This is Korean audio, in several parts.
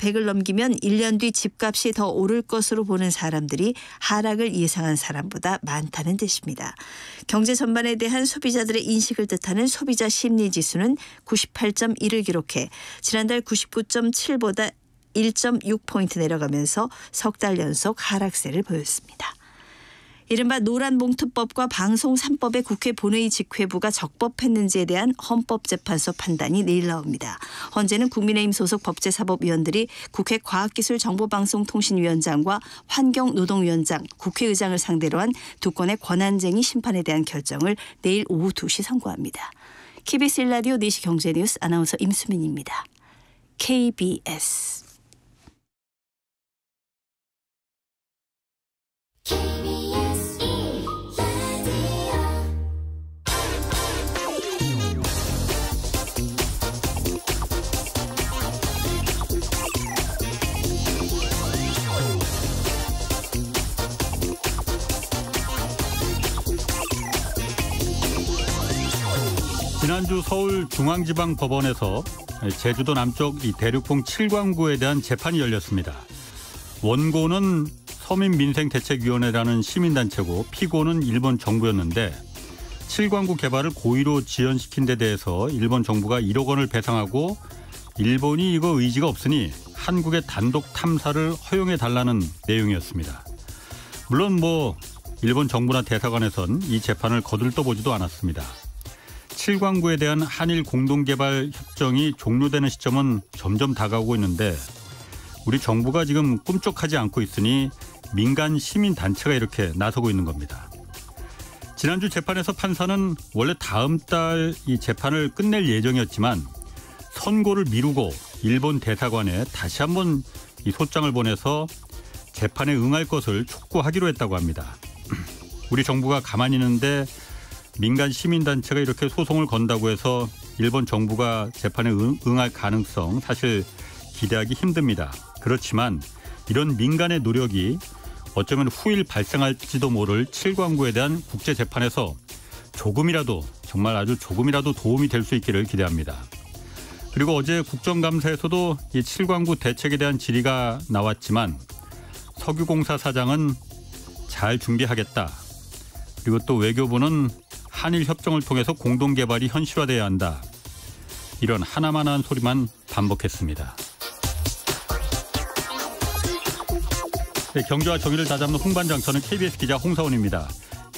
100을 넘기면 1년 뒤 집값이 더 오를 것으로 보는 사람들이 하락을 예상한 사람보다 많다는 뜻입니다. 경제 전반에 대한 소비자들의 인식을 뜻하는 소비자 심리지수는 98.1을 기록해 지난달 99.7보다 1.6포인트 내려가면서 석 달 연속 하락세를 보였습니다. 이른바 노란봉투법과 방송 3법의 국회 본회의 직회부가 적법했는지에 대한 헌법재판소 판단이 내일 나옵니다. 헌재는 국민의힘 소속 법제사법위원들이 국회 과학기술정보방송통신위원장과 환경노동위원장, 국회의장을 상대로 한 두 건의 권한쟁의 심판에 대한 결정을 내일 오후 2시 선고합니다. KBS 1라디오 4시 경제뉴스 아나운서 임수민입니다. KBS 지난주 서울중앙지방법원에서 제주도 남쪽 이 대륙봉 7광구에 대한 재판이 열렸습니다. 원고는 서민민생대책위원회라는 시민단체고 피고는 일본 정부였는데 7광구 개발을 고의로 지연시킨 데 대해서 일본 정부가 1억 원을 배상하고 일본이 이거 의지가 없으니 한국의 단독 탐사를 허용해달라는 내용이었습니다. 물론 일본 정부나 대사관에선 이 재판을 거들떠보지도 않았습니다. 7광구에 대한 한일 공동개발 협정이 종료되는 시점은 점점 다가오고 있는데 우리 정부가 지금 꿈쩍하지 않고 있으니 민간 시민단체가 이렇게 나서고 있는 겁니다. 지난주 재판에서 판사는 원래 다음 달 이 재판을 끝낼 예정이었지만 선고를 미루고 일본 대사관에 다시 한번 이 소장을 보내서 재판에 응할 것을 촉구하기로 했다고 합니다. 우리 정부가 가만히 있는데 민간 시민단체가 이렇게 소송을 건다고 해서 일본 정부가 재판에 응할 가능성 사실 기대하기 힘듭니다. 그렇지만 이런 민간의 노력이 어쩌면 후일 발생할지도 모를 7광구에 대한 국제재판에서 조금이라도 정말 아주 조금이라도 도움이 될 수 있기를 기대합니다. 그리고 어제 국정감사에서도 이 7광구 대책에 대한 질의가 나왔지만 석유공사 사장은 잘 준비하겠다. 그리고 또 외교부는 한일 협정을 통해서 공동개발이 현실화돼야 한다. 이런 하나만한 소리만 반복했습니다. 네, 경제와 정의를 다잡는 홍반장, 저는 KBS 기자 홍사원입니다.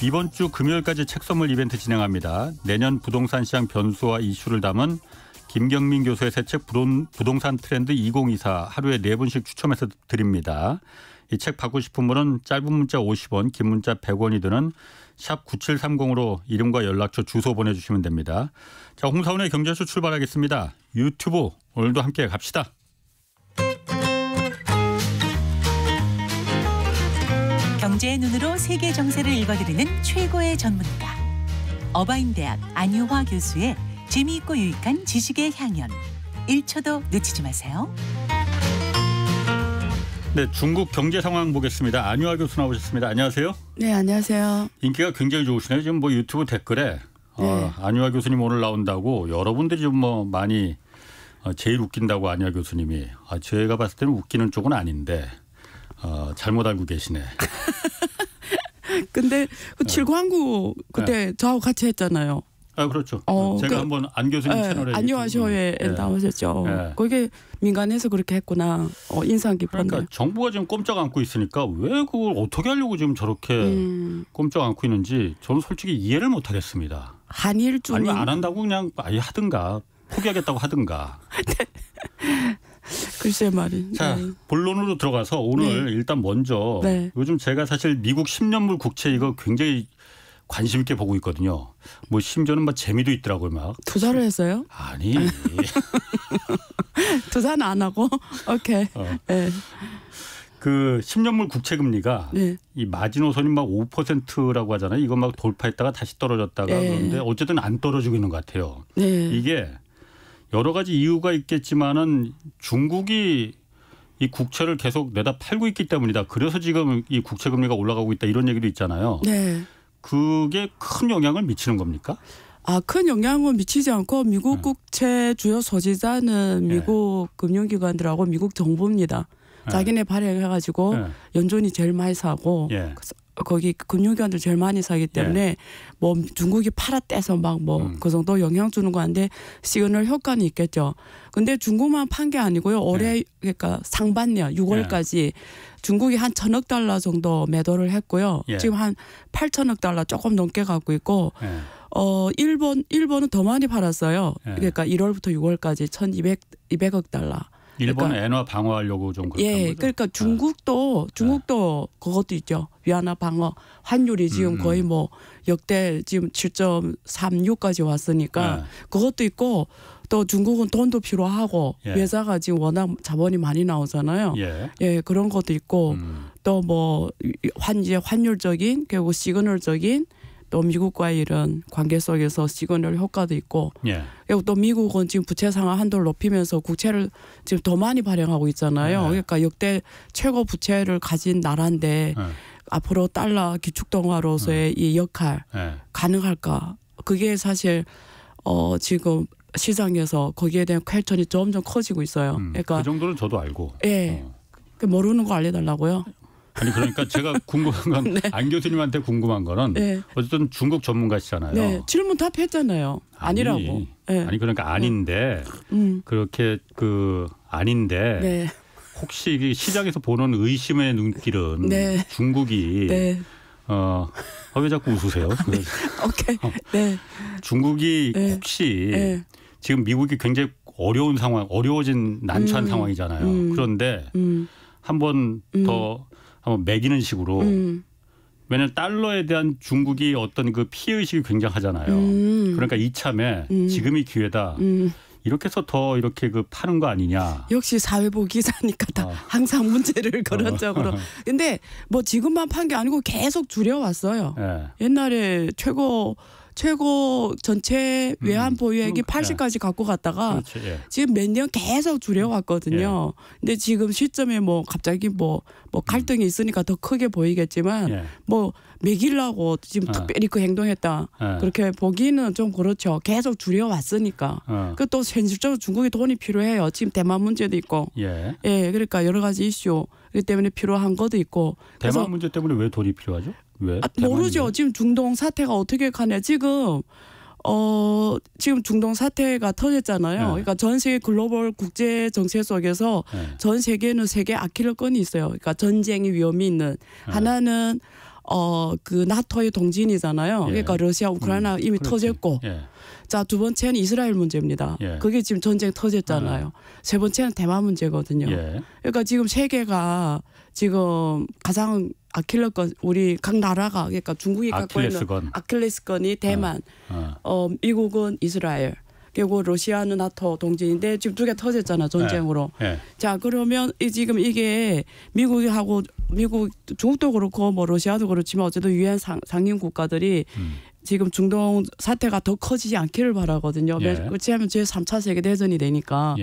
이번 주 금요일까지 책 선물 이벤트 진행합니다. 내년 부동산 시장 변수와 이슈를 담은 김경민 교수의 새 책 부동산 트렌드 2024 하루에 4분씩 추첨해서 드립니다. 이 책 받고 싶은 분은 짧은 문자 50원, 긴 문자 100원이 드는 샵 9730으로 이름과 연락처, 주소 보내주시면 됩니다. 자, 홍사원의 경제쇼 출발하겠습니다. 유튜브 오늘도 함께 갑시다. 경제의 눈으로 세계 정세를 읽어드리는 최고의 전문가. 어바인대학 안유화 교수의 재미있고 유익한 지식의 향연. 1초도 놓치지 마세요. 네, 중국 경제 상황 보겠습니다. 안유화 교수 나오셨습니다. 안녕하세요. 네, 안녕하세요. 인기가 굉장히 좋으시네요. 지금 유튜브 댓글에 네. 안유화 교수님 오늘 나온다고 여러분들이 좀 많이 제일 웃긴다고 안유화 교수님이. 제가 봤을 때는 웃기는 쪽은 아닌데 잘못 알고 계시네. 근데 그 7광구 그때 저하고 같이 했잖아요. 그렇죠. 제가 한번 안 교수님 채널에 안유화 쇼에 나오셨죠. 거기에 민간에서 그렇게 했구나. 인상 깊었네요. 그러니까 정부가 지금 꼼짝 않고 있으니까 왜 그걸 어떻게 하려고 지금 저렇게 꼼짝 않고 있는지 저는 솔직히 이해를 못 하겠습니다. 한일 중 아니면 안 한다고 그냥 아예 하든가 포기하겠다고 하든가. 글쎄 말이. 자, 본론으로 들어가서 오늘 일단 먼저 요즘 제가 사실 미국 10년물 국채 이거 굉장히 관심 있게 보고 있거든요. 심지어는 재미도 있더라고요, 막. 투자를 했어요? 아니. 투자는 안 하고. 오케이. 네. 그 10년물 국채 금리가 이 마지노선이 5%라고 하잖아요. 이거 돌파했다가 다시 떨어졌다가 그런데 어쨌든 안 떨어지고 있는 것 같아요. 이게 여러 가지 이유가 있겠지만은 중국이 이 국채를 계속 내다 팔고 있기 때문이다. 그래서 지금 이 국채 금리가 올라가고 있다. 이런 얘기도 있잖아요. 그게 큰 영향을 미치는 겁니까? 큰 영향은 미치지 않고 미국 국채 주요 소지자는 미국 금융기관들하고 미국 정부입니다. 자기네 발행해가지고 연준이 제일 많이 사고 거기 금융기관들 제일 많이 사기 때문에 뭐 중국이 팔아 떼서 막 뭐 그 정도 영향 주는 거 한데 시그널 효과는 있겠죠. 근데 중국만 판 게 아니고요. 올해 그러니까 상반년 6월까지 중국이 한 1,000억 달러 정도 매도를 했고요. 지금 한 8천억 달러 조금 넘게 갖고 있고 일본은 더 많이 팔았어요. 그러니까 1월부터 6월까지 1,200억 달러. 일본은 그러니까, 엔화 방어하려고 좀 그렇게 한 거죠? 그러니까 중국도 그것도 있죠. 위안화 방어 환율이 지금 거의 뭐 역대 지금 7.36까지 왔으니까 그것도 있고 또 중국은 돈도 필요하고 외자가 지금 워낙 자본이 많이 나오잖아요. 그런 것도 있고 또 뭐 이제 환율적인 그리고 시그널적인 또 미국과의 이런 관계 속에서 시그널 효과도 있고 그리고 또 미국은 지금 부채 상황 한도를 높이면서 국채를 지금 더 많이 발행하고 있잖아요. 그러니까 역대 최고 부채를 가진 나라인데 앞으로 달러 기축통화로서의 이 역할 가능할까? 그게 사실 지금 시장에서 거기에 대한 퀘스천이 점점 커지고 있어요. 그러니까 그 정도는 저도 알고. 모르는 거 알려달라고요. 아니 그러니까 제가 궁금한 건 안 교수님한테 궁금한 거는 어쨌든 중국 전문가시잖아요. 질문 답했잖아요. 아니라고. 아니 그러니까 아닌데 그렇게 아닌데 혹시 이게 시장에서 보는 의심의 눈길은 중국이 왜 자꾸 웃으세요? 오케이. 중국이 혹시 지금 미국이 굉장히 어려운 상황, 어려워진 난처한 상황이잖아요. 그런데 한번 매기는 식으로 왜냐하면 달러에 대한 중국이 어떤 그 피해의식이 굉장하잖아요. 그러니까 이참에 지금이 기회다. 이렇게 해서 더 이렇게 파는 거 아니냐. 역시 사회부 기자니까 다 항상 문제를 그런 쪽으로. 근데 뭐 지금만 판 게 아니고 계속 줄여왔어요. 옛날에 최고 전체 외환 보유액이 80까지 갖고 갔다가 지금 몇 년 계속 줄여왔거든요. 근데 지금 시점에 뭐 갑자기 뭐 갈등이 있으니까 더 크게 보이겠지만 뭐 매기려고 지금 특별히 그 행동했다. 그렇게 보기는 좀 그렇죠. 계속 줄여왔으니까. 그 또 현실적으로 중국이 돈이 필요해요. 지금 대만 문제도 있고. 그러니까 여러 가지 이슈 그렇기 때문에 필요한 것도 있고. 대만 문제 때문에 왜 돈이 필요하죠? 왜? 모르죠. 지금 중동 사태가 어떻게 가냐. 지금 중동 사태가 터졌잖아요. 그러니까 전 세계 글로벌 국제 정세 속에서 전 세계는 세계 아킬레스건이 있어요. 그러니까 전쟁의 위험이 있는 하나는 그 나토의 동진이잖아요. 그러니까 러시아, 우크라이나 이미 터졌고. 자, 두 번째는 이스라엘 문제입니다. 그게 지금 전쟁 터졌잖아요. 세 번째는 대만 문제거든요. 그러니까 지금 세계가 지금 가장 아킬레스건 우리 각 나라가 그러니까 중국이 갖고 있는 아킬레스건이 대만, 미국은 이스라엘, 그리고 러시아는 나토 동진인데 지금 두 개 터졌잖아 전쟁으로. 자 그러면 지금 이게 미국 중국도 그렇고 뭐 러시아도 그렇지만 어쨌든 유엔 상임 국가들이 지금 중동 사태가 더 커지지 않기를 바라거든요. 그렇지 하면 제3차 세계대전이 되니까.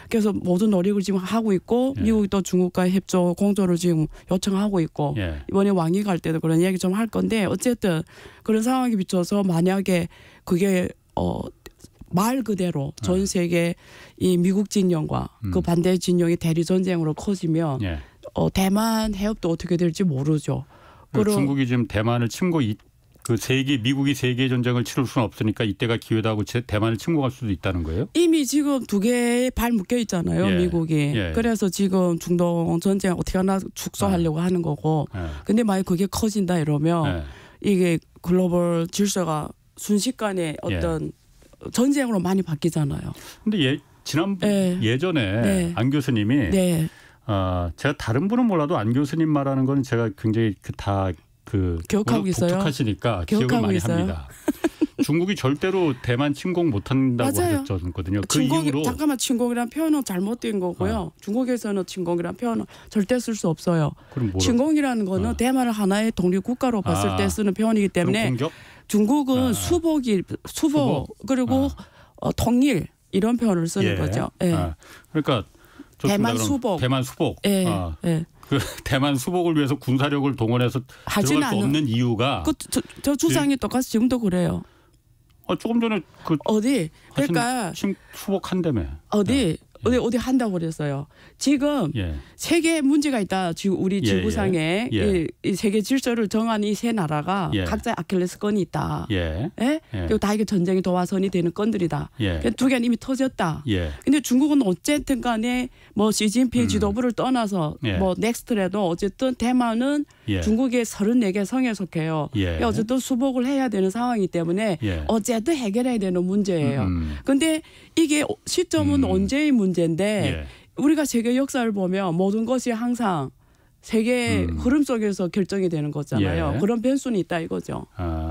그래서 모든 노력을 지금 하고 있고 미국이 또 중국과의 협조 공조를 지금 요청하고 있고 이번에 왕이 갈 때도 그런 이야기 좀 할 건데 어쨌든 그런 상황에 비춰서 만약에 그게 말 그대로 전 세계 이 미국 진영과 그 반대 진영이 대리 전쟁으로 커지면 대만 해협도 어떻게 될지 모르죠. 중국이 지금 대만을 침고 미국이 세계 전쟁을 치를 수는 없으니까 이때가 기회다 하고 대만을 침공할 수도 있다는 거예요? 이미 지금 두 개의 발 묶여 있잖아요, 미국이. 그래서 지금 중동 전쟁 어떻게 하나 축소하려고 하는 거고. 근데 만약 그게 커진다 이러면 이게 글로벌 질서가 순식간에 어떤 전쟁으로 많이 바뀌잖아요. 근데 예전에 안 교수님이 제가 다른 분은 몰라도 안 교수님 말하는 건 제가 굉장히 기억하고 있어요. 독특하시니까 기억을 많이 합니다. 중국이 절대로 대만 침공 못한다고 하셨거든요. 그 이후로 잠깐만 침공이란 표현은 잘못된 거고요. 중국에서는 침공이란 표현은 절대 쓸 수 없어요. 침공이라는 거는 대만을 하나의 독립 국가로 봤을 때 쓰는 표현이기 때문에 공격? 중국은 수복 그리고 통일 이런 표현을 쓰는 거죠. 그러니까 대만 수복. 그 대만 수복을 위해서 군사력을 동원해서 들어갈 수 없는 이유가 저 주장이 똑같이 지금도 그래요. 조금 전에 그 어디 그러니까 수복한다며. 어디 한다고 그랬어요. 지금 예. 세계 문제가 있다. 지금 우리 지구상에 예. 이 세계 질서를 정한 이 세 나라가 예. 각자의 아킬레스건이 있다. 예. 예? 예. 그리고 다 이게 전쟁이 도화선이 되는 건들이다. 예. 두 개는 이미 터졌다. 예. 근데 중국은 어쨌든 간에 뭐 시진핑 지도부를 떠나서 예. 뭐 넥스트라도 어쨌든 대만은 예. 중국의 34개 성에 속해요. 예. 어쨌든 수복을 해야 되는 상황이기 때문에 예. 어쨌든 해결해야 되는 문제예요. 근데 이게 시점은 언제의 문제인데 예. 우리가 세계 역사를 보면 모든 것이 항상 세계 흐름 속에서 결정이 되는 거잖아요. 예. 그런 변수는 있다 이거죠.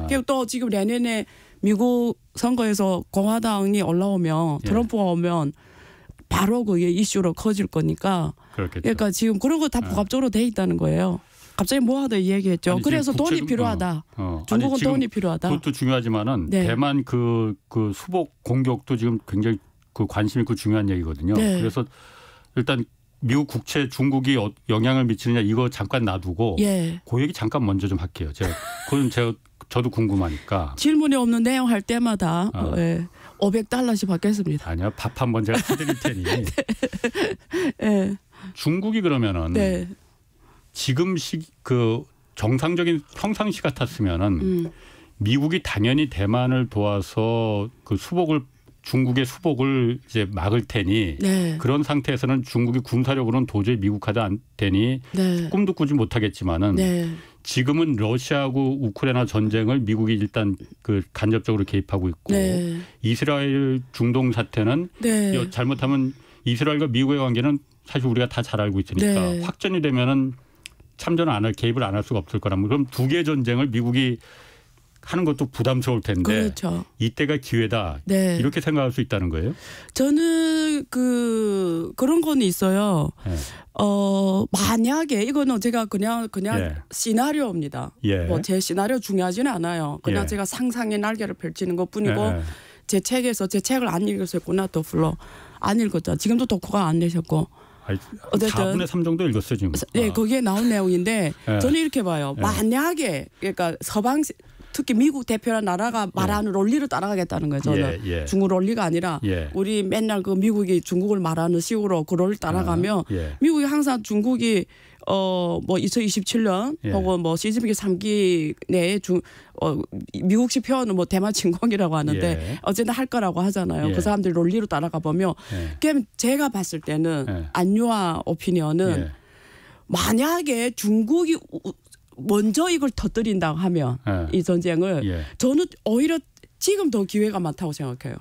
그리고 또 지금 내년에 미국 선거에서 공화당이 올라오면 예. 트럼프가 오면 바로 그게 이슈로 커질 거니까. 그렇겠죠. 그러니까 지금 그런 거 다 복합적으로 돼 있다는 거예요. 갑자기 뭐 하다 얘기했죠. 아니, 그래서 지금 돈이 필요하다. 중국은 지금 돈이 필요하다. 그것도 중요하지만은 네. 대만 그 수복 공격도 지금 굉장히 그 관심 있고 중요한 얘기거든요. 네. 그래서 일단 미국 국채 중국이 영향을 미치느냐 이거 잠깐 놔두고 예. 그 얘기 잠깐 먼저 좀 할게요. 그건 저도 궁금하니까. 질문이 없는 내용 할 때마다 예, $500씩 받겠습니다. 아니요. 밥 한 번 제가 사드릴 테니. 예. 중국이 그러면은 네. 지금 그 정상적인 평상시 같았으면은 미국이 당연히 대만을 도와서 그 중국의 수복을 이제 막을 테니 네. 그런 상태에서는 중국이 군사력으로는 도저히 미국하지 않테니 네. 꿈도 꾸지 못하겠지만은 네. 지금은 러시아하고 우크라이나 전쟁을 미국이 일단 그 간접적으로 개입하고 있고 네. 이스라엘 중동 사태는 네. 잘못하면 이스라엘과 미국의 관계는 사실 우리가 다 잘 알고 있으니까 네. 확전이 되면은 참전을 개입을 안 할 수가 없을 거라면 그럼 두 개의 전쟁을 미국이 하는 것도 부담스러울 텐데 그렇죠. 이때가 기회다. 네. 이렇게 생각할 수 있다는 거예요? 저는 그런 건 있어요. 네. 만약에 이거는 제가 그냥 예. 시나리오입니다. 예. 뭐 제 시나리오 중요하지는 않아요. 그냥 예. 제가 상상의 날개를 펼치는 것뿐이고 예. 제 책을 안 읽었었구나 또 불러 안 읽었죠. 지금도 독후가 안 내셨고. 어쨌든 4분의 3 정도 읽었어요 지금. 네, 거기에 나온 내용인데 예. 저는 이렇게 봐요. 예. 만약에 그러니까 특히 미국 대표라는 나라가 말하는 론리를 따라가겠다는 거예요. 저는 예. 중국 론리가 아니라 예. 우리 맨날 그 미국이 중국을 말하는 식으로 그 론리를 따라가면 예. 미국이 항상 중국이 뭐 2027년 예. 혹은 뭐 시진핑 3기 내에 미국식 표현은 뭐 대만 침공이라고 하는데 예. 어쨌든 할 거라고 하잖아요. 예. 그 사람들이 론리로 따라가 보면 그럼 제가 봤을 때는 예. 안유아 오피니언은 예. 만약에 중국이 먼저 이걸 터뜨린다고 하면 예. 이 전쟁을 예. 저는 오히려 지금 더 기회가 많다고 생각해요.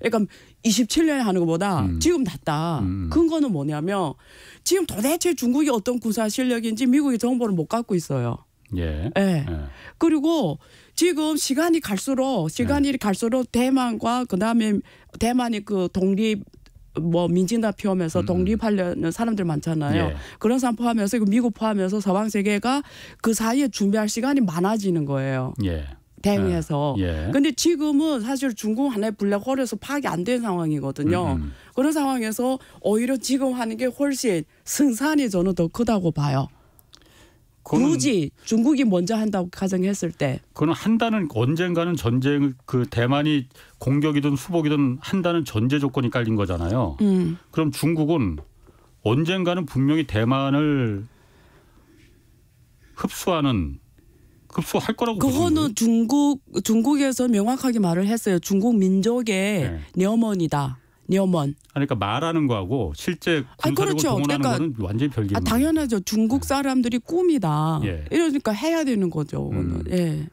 그러니까 27년에 하는 것보다 지금 낫다. 근거는 뭐냐면 지금 도대체 중국이 어떤 군사 실력인지 미국이 정보를 못 갖고 있어요. 예. 예. 그리고 지금 시간이 갈수록 대만과 그다음에 대만이 그 독립 뭐 민진당 피우면서 독립하려는 사람들 많잖아요. 예. 그런 사람 포함해서 미국 포함해서 서방 세계가 그 사이에 준비할 시간이 많아지는 거예요. 예. 대응해서. 예. 근데 지금은 사실 중국 하나의 블랙홀에서 파악이 안 된 상황이거든요. 그런 상황에서 오히려 지금 하는 게 훨씬 승산이 저는 더 크다고 봐요. 굳이 중국이 먼저 한다고 가정했을 때. 그건 언젠가는 전쟁 그 대만이 공격이든 수복이든 한다는 전제 조건이 깔린 거잖아요. 그럼 중국은 언젠가는 분명히 대만을 흡수할 거라고 그거는 중국에서 명확하게 말을 했어요. 중국 민족의 녀먼이다. 녀먼. 그러니까 말하는 거하고 실제 군사력을 그렇죠. 동원하는 그러니까 거는 완전히 별개입니다. 당연하죠. 중국 사람들이 꿈이다. 이러니까 해야 되는 거죠. 예.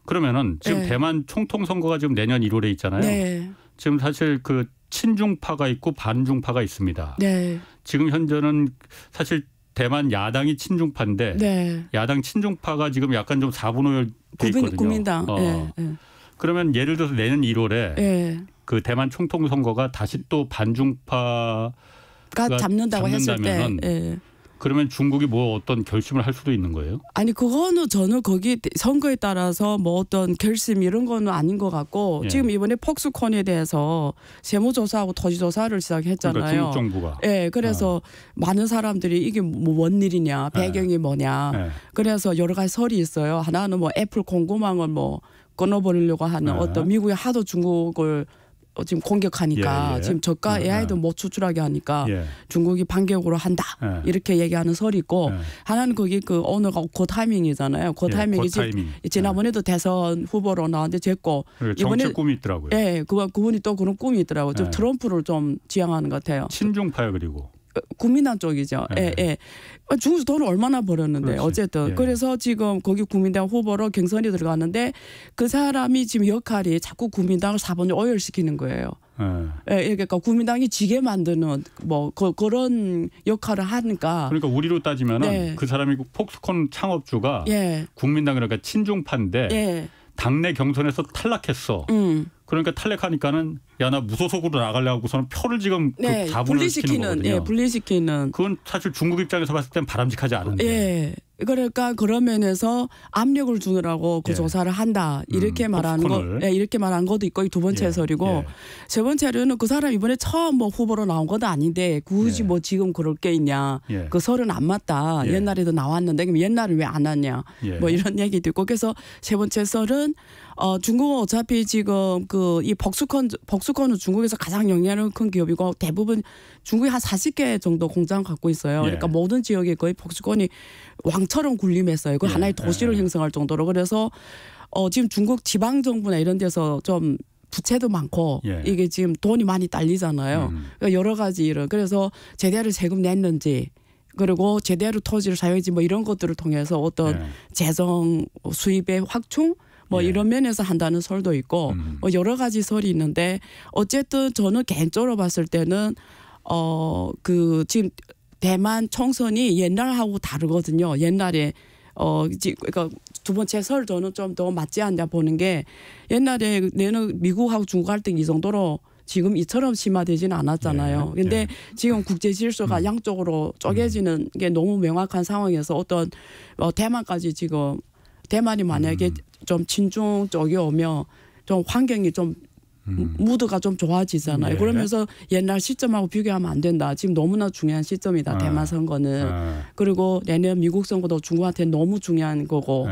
그러면은 지금 대만 총통 선거가 지금 내년 1월에 있잖아요. 네. 지금 사실 그 친중파가 있고 반중파가 있습니다. 네. 지금 현재는 사실 대만 야당이 친중파인데 네. 야당 친중파가 지금 약간 좀 4분의 5돼 있거든요. 국민당. 그러면 예를 들어서 내년 1월에 그 대만 총통 선거가 다시 또 반중파가 잡는다고 했을 때 그러면 중국이 뭐 어떤 결심을 할 수도 있는 거예요? 아니 그거는 저는 거기 선거에 따라서 뭐 어떤 결심 이런 거는 아닌 것 같고 지금 이번에 폭스콘에 대해서 세무조사하고 토지조사를 시작했잖아요. 그러니까 중국 정부가. 그래서 많은 사람들이 이게 뭐 뭔 일이냐 배경이 뭐냐. 그래서 여러 가지 설이 있어요. 하나는 뭐 애플 공급망을 뭐 끊어버리려고 하는 네. 어떤 미국이 하도 중국을 지금 공격하니까 예, 예. 지금 저가 AI도 못 수출하게 하니까 예. 중국이 반격으로 한다 예. 이렇게 얘기하는 설이 있고 예. 하나는 거기 그 오늘가 그 타이밍이잖아요. 그 예, 타이밍이 그 타이밍. 지난번에도 대선 후보로 나왔는데 됐고 정책 꿈이 있더라고요. 예, 그분이 또 그런 꿈이 있더라고요. 좀 예. 트럼프를 좀 지향하는 것 같아요. 친중파요 그리고. 국민당 쪽이죠. 예. 예. 중국에서 돈을 얼마나 벌었는데 그렇지. 어쨌든 예. 그래서 지금 거기 국민당 후보로 경선이 들어갔는데 그 사람이 지금 역할이 자꾸 국민당을 4번을 오열시키는 거예요. 예. 예, 그러니까 국민당이 지게 만드는 뭐 그런 역할을 하니까. 그러니까 우리로 따지면은 네. 그 사람이 폭스콘 창업주가 예. 국민당 그러니까 친중파인데 예. 당내 경선에서 탈락했어. 그러니까 탈락하니까는 야 나 무소속으로 나가려고서는 표를 지금 네. 그 가분을 시키는 거거든요. 예, 분리시키는. 그건 사실 중국 입장에서 봤을 땐 바람직하지 않은데. 예. 그러니까 그런 면에서 압력을 주느라고 그 예. 조사를 한다 이렇게 말하는 폭스콘을. 거, 예, 이렇게 말한 것도 있고 이 두 번째 예. 설이고 예. 세 번째로는 그 사람 이번에 처음 뭐 후보로 나온 것도 아닌데 굳이 예. 뭐 지금 그럴 게 있냐 예. 그 설은 안 맞다 예. 옛날에도 나왔는데 그럼 옛날에 왜 안 왔냐 예. 뭐 이런 얘기도 있고 그래서 세 번째 설은 중국은 어차피 지금 그 이 복수콘은 중국에서 가장 영향력 큰 기업이고 대부분 중국이 한 40개 정도 공장 갖고 있어요. 예. 그러니까 모든 지역에 거의 복수콘이 왕처럼 군림했어요. 그 예. 하나의 도시를 예. 형성할 정도로 그래서 지금 중국 지방 정부나 이런 데서 좀 부채도 많고 예. 이게 지금 돈이 많이 딸리잖아요. 그러니까 여러 가지 일을 그래서 제대로 세금 냈는지 그리고 제대로 토지를 사용했지 뭐 이런 것들을 통해서 어떤 예. 재정 수입의 확충 뭐 예. 이런 면에서 한다는 설도 있고 뭐 여러 가지 설이 있는데 어쨌든 저는 개인적으로 봤을 때는 그 지금 대만 총선이 옛날하고 다르거든요. 옛날에 그러니까 두 번째 설 저는 좀 더 맞지 않냐 보는 게 옛날에 내는 미국하고 중국 갈등 이 정도로 지금 이처럼 심화되지는 않았잖아요. 예. 근데 예. 지금 국제 질서가 양쪽으로 쪼개지는 게 너무 명확한 상황에서 어떤 대만까지 지금 대만이 만약에 좀 친중 쪽이 오면 좀 환경이 좀 무드가 좀 좋아지잖아요. 예. 그러면서 옛날 시점하고 비교하면 안 된다. 지금 너무나 중요한 시점이다. 대만 선거는. 그리고 내년 미국 선거도 중국한테 너무 중요한 거고.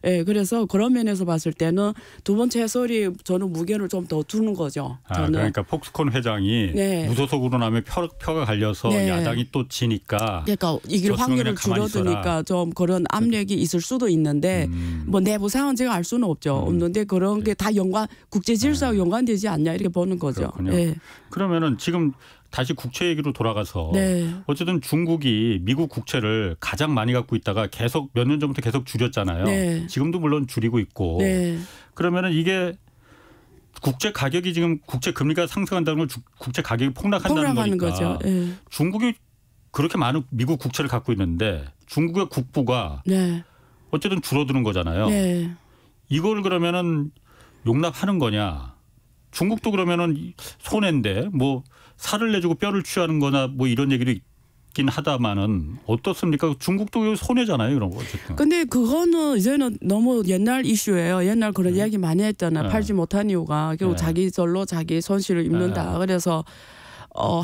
예, 그래서 그런 면에서 봤을 때는 두 번째 해설이 저는 무게를 좀 더 두는 거죠. 저는. 그러니까 폭스콘 회장이 네. 무소속으로 나면 표가 갈려서 네. 야당이 또 지니까 그러니까 이길 저 확률을 그냥 가만히 줄어드니까 있어라. 좀 그런 압력이 있을 수도 있는데 뭐 내부 상황은 제가 알 수는 없는데 그런 게 다 국제 질서와 연관되지 않냐 이렇게 보는 거죠. 그렇군요. 예. 그러면은 지금 다시 국채 얘기로 돌아가서 네. 어쨌든 중국이 미국 국채를 가장 많이 갖고 있다가 계속 몇 년 전부터 계속 줄였잖아요. 네. 지금도 물론 줄이고 있고. 네. 그러면은 이게 국제 가격이 지금 국제 금리가 상승한다는 건 국제 가격이 폭락한다는 폭락하는 거니까. 거죠. 예. 중국이 그렇게 많은 미국 국채를 갖고 있는데 중국의 국부가 네. 어쨌든 줄어드는 거잖아요. 네. 이걸 그러면은 용납하는 거냐? 중국도 그러면은 손해인데 뭐 살을 내주고 뼈를 취하는 거나 뭐 이런 얘기도 있긴 하다마는 어떻습니까? 중국도 손해잖아요. 이런 거 어쨌든. 근데 그거는 이제는 너무 옛날 이슈예요. 옛날 그런 이야기 많이 했잖아요. 네. 팔지 못한 이유가 결국 네. 자기 절로 자기 손실을 입는다. 그래서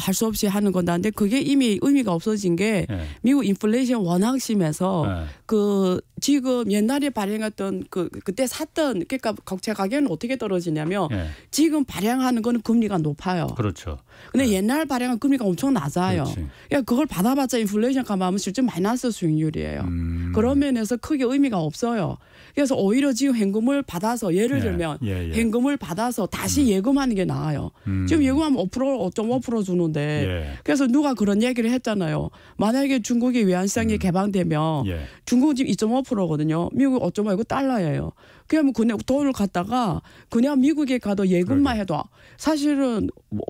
할 수 없이 하는 건데 근데 그게 이미 의미가 없어진 게 네. 미국 인플레이션 워낙 심해서 네. 그 지금 옛날에 발행했던 그때 샀던 그러니까 국채 가격은 어떻게 떨어지냐면 네. 지금 발행하는 거는 금리가 높아요. 그렇죠. 근데 옛날 발행은 금리가 엄청 낮아요. 그렇지. 그러니까 그걸 받아봤자 인플레이션 감안하면 실제 마이너스 수익률이에요. 그런 면에서 크게 의미가 없어요. 그래서 오히려 지금 현금을 받아서 예를 예, 들면 예. 현금을 받아서 다시 예금하는 게 나아요. 지금 예금하면 5.5% 주는데 예. 그래서 누가 그런 얘기를 했잖아요. 만약에 중국이 외환시장이 개방되면 예. 중국은 지금 2.5%거든요. 미국이 5.5 이거 달러예요. 그러면 그냥 돈을 갖다가 그냥 미국에 가도 예금만 그러게. 해도 사실은 뭐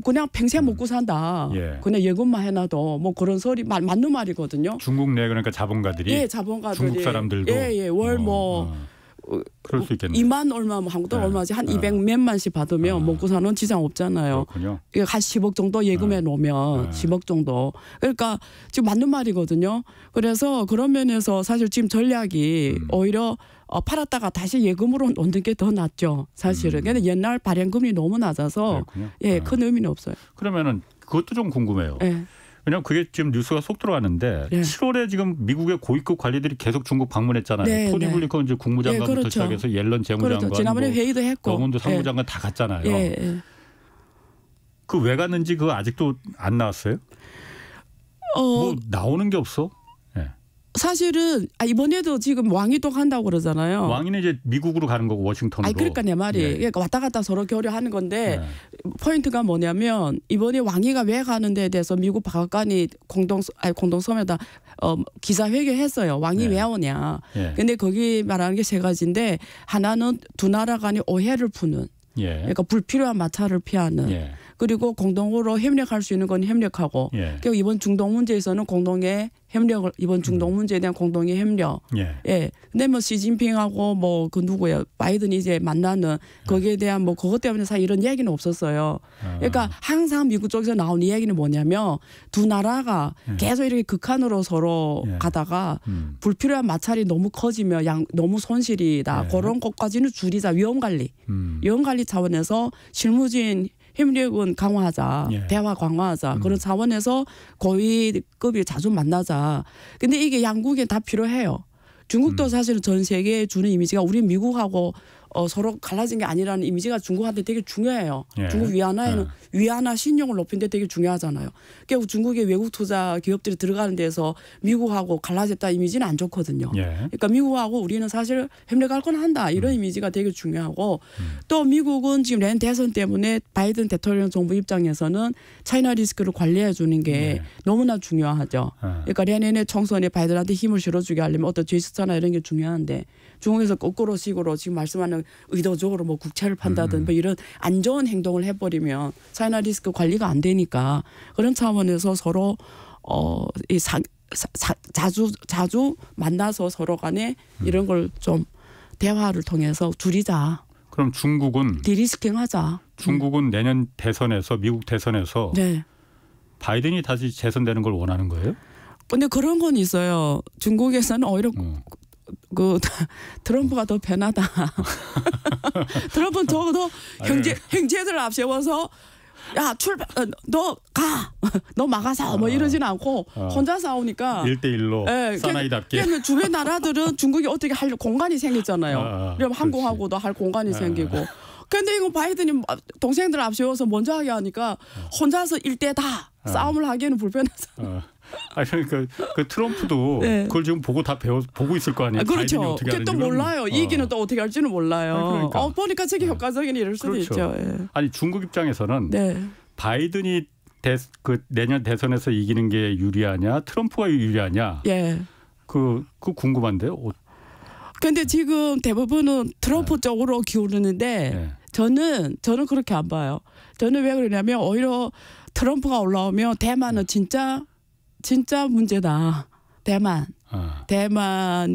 그냥 평생 먹고 산다. 예. 그냥 예금만 해놔도 뭐 그런 소리 맞는 말이거든요. 중국 내 그러니까 자본가들이 예, 자본가들이 중국 사람들도 월 뭐 그럴 수 있겠네요. 2만 얼마 뭐 한국 돈 네. 얼마지 한 200 몇만씩 받으면 먹고 사는 지장 없잖아요. 그렇군요. 이게 한 10억 정도 예금해 놓으면 10억 정도. 그러니까 지금 맞는 말이거든요. 그래서 그런 면에서 사실 지금 전략이 오히려 팔았다가 다시 예금으로 넣는 게 더 낫죠. 사실은. 근데 옛날 발행금리 너무 낮아서 그렇군요. 예, 큰 의미는 없어요. 그러면은 그것도 좀 궁금해요. 예. 왜냐하면 그게 지금 뉴스가 속 들어왔는데 네. 7월에 지금 미국의 고위급 관리들이 계속 중국 방문했잖아요. 네, 토니 네. 블링컨 이제 국무장관부터 네, 그렇죠. 시작해서 옐런 재무장관, 그렇죠. 지난번에 뭐 회의도 했고. 러문드 상무장관 다 갔잖아요. 예, 예. 그 왜 갔는지 그거 아직도 안 나왔어요? 뭐 나오는 게 없어? 예. 사실은 이번에도 지금 왕이 또 간다고 그러잖아요. 왕이는 이제 미국으로 가는 거고 워싱턴으로. 그러니까 내 말이 예. 그러니까 왔다 갔다 서로 교류하는 건데 예. 포인트가 뭐냐면 이번에 왕이가 왜 가는 데에 대해서 미국 박관이 공동섬에다 기자회견했어요. 왕이 예. 왜 오냐. 예. 근데 거기 말하는 게 세 가지인데 하나는 두 나라 간의 오해를 푸는 예. 그러니까 불필요한 마찰을 피하는 예. 그리고 공동으로 협력할 수 있는 건 협력하고 예. 그리고 이번 중동 문제에서는 공동의 협력을 이번 중동 문제에 대한 공동의 협력. 예. 예. 근데 뭐 시진핑하고 뭐 그 누구야 바이든이 이제 만나는 거기에 대한 뭐 그것 때문에 사실 이런 얘기는 없었어요. 그러니까 항상 미국 쪽에서 나온 이야기는 뭐냐면 두 나라가 계속 이렇게 극한으로 서로 예. 가다가 불필요한 마찰이 너무 커지면 너무 손실이다. 예. 그런 것까지는 줄이자 위험 관리. 위험 관리 차원에서 실무진 협력은 강화하자, 예. 대화 강화하자 그런 차원에서 고위급이 자주 만나자. 근데 이게 양국에 다 필요해요. 중국도 사실은 전 세계에 주는 이미지가 우리 미국하고 서로 갈라진 게 아니라는 이미지가 중국한테 되게 중요해요. 예. 중국 위안화에는 위안화 신용을 높이는 데 되게 중요하잖아요. 그러니까 중국의 외국 투자 기업들이 들어가는 데서 미국하고 갈라졌다 이미지는 안 좋거든요. 예. 그러니까 미국하고 우리는 사실 협력할 건 한다 이런 이미지가 되게 중요하고 또 미국은 지금 렌 대선 때문에 바이든 대통령 정부 입장에서는 차이나 리스크를 관리해 주는 게 네. 너무나 중요하죠. 그러니까 내년에 총선에 바이든한테 힘을 실어주게 하려면 어떤 제스처나 이런 게 중요한데 중국에서 거꾸로 식으로 지금 말씀하는 의도적으로 뭐 국채를 판다든 뭐 이런 안 좋은 행동을 해버리면 차이나 리스크 관리가 안 되니까 그런 차원에서 서로 자주 만나서 서로 간에 이런 걸 좀 대화를 통해서 줄이자. 그럼 중국은 디리스킹하자. 내년 대선에서 미국 대선에서 네. 바이든이 다시 재선되는 걸 원하는 거예요? 근데 그런 건 있어요. 중국에서는 오히려 그 트럼프가 더 편하다. 트럼프는 적어도 형제들을 앞세워서 야 출발 너 가 너 막아서 뭐 이러진 않고 혼자 싸우니까 1대1로 사나이답게. 그러면 주변 나라들은 중국이 어떻게 할 공간이 생겼잖아요. 그럼 항공하고도 할 공간이 생기고. 근데 이거 바이든이 동생들 앞세워서 먼저 하게 하니까 혼자서 1대 다 싸움을 하기에는 불편하잖아요. 그러니까 그 트럼프도 네. 그걸 지금 보고 보고 있을 거 아니에요. 그렇죠. 바이든이 어떻게 그게 또 하는지. 몰라요. 이기는 또 어떻게 할지는 몰라요. 그러니까. 보니까 되게 효과적인 이럴 수도 그렇죠. 있죠. 예. 아니 중국 입장에서는 네. 바이든이 내년 대선에서 이기는 게 유리하냐, 트럼프가 유리하냐. 예. 그 궁금한데요. 근데 지금 대부분은 트럼프 쪽으로 기울는데 네. 저는 그렇게 안 봐요. 저는 왜 그러냐면 오히려 트럼프가 올라오면 대만은 진짜 문제다. 대만.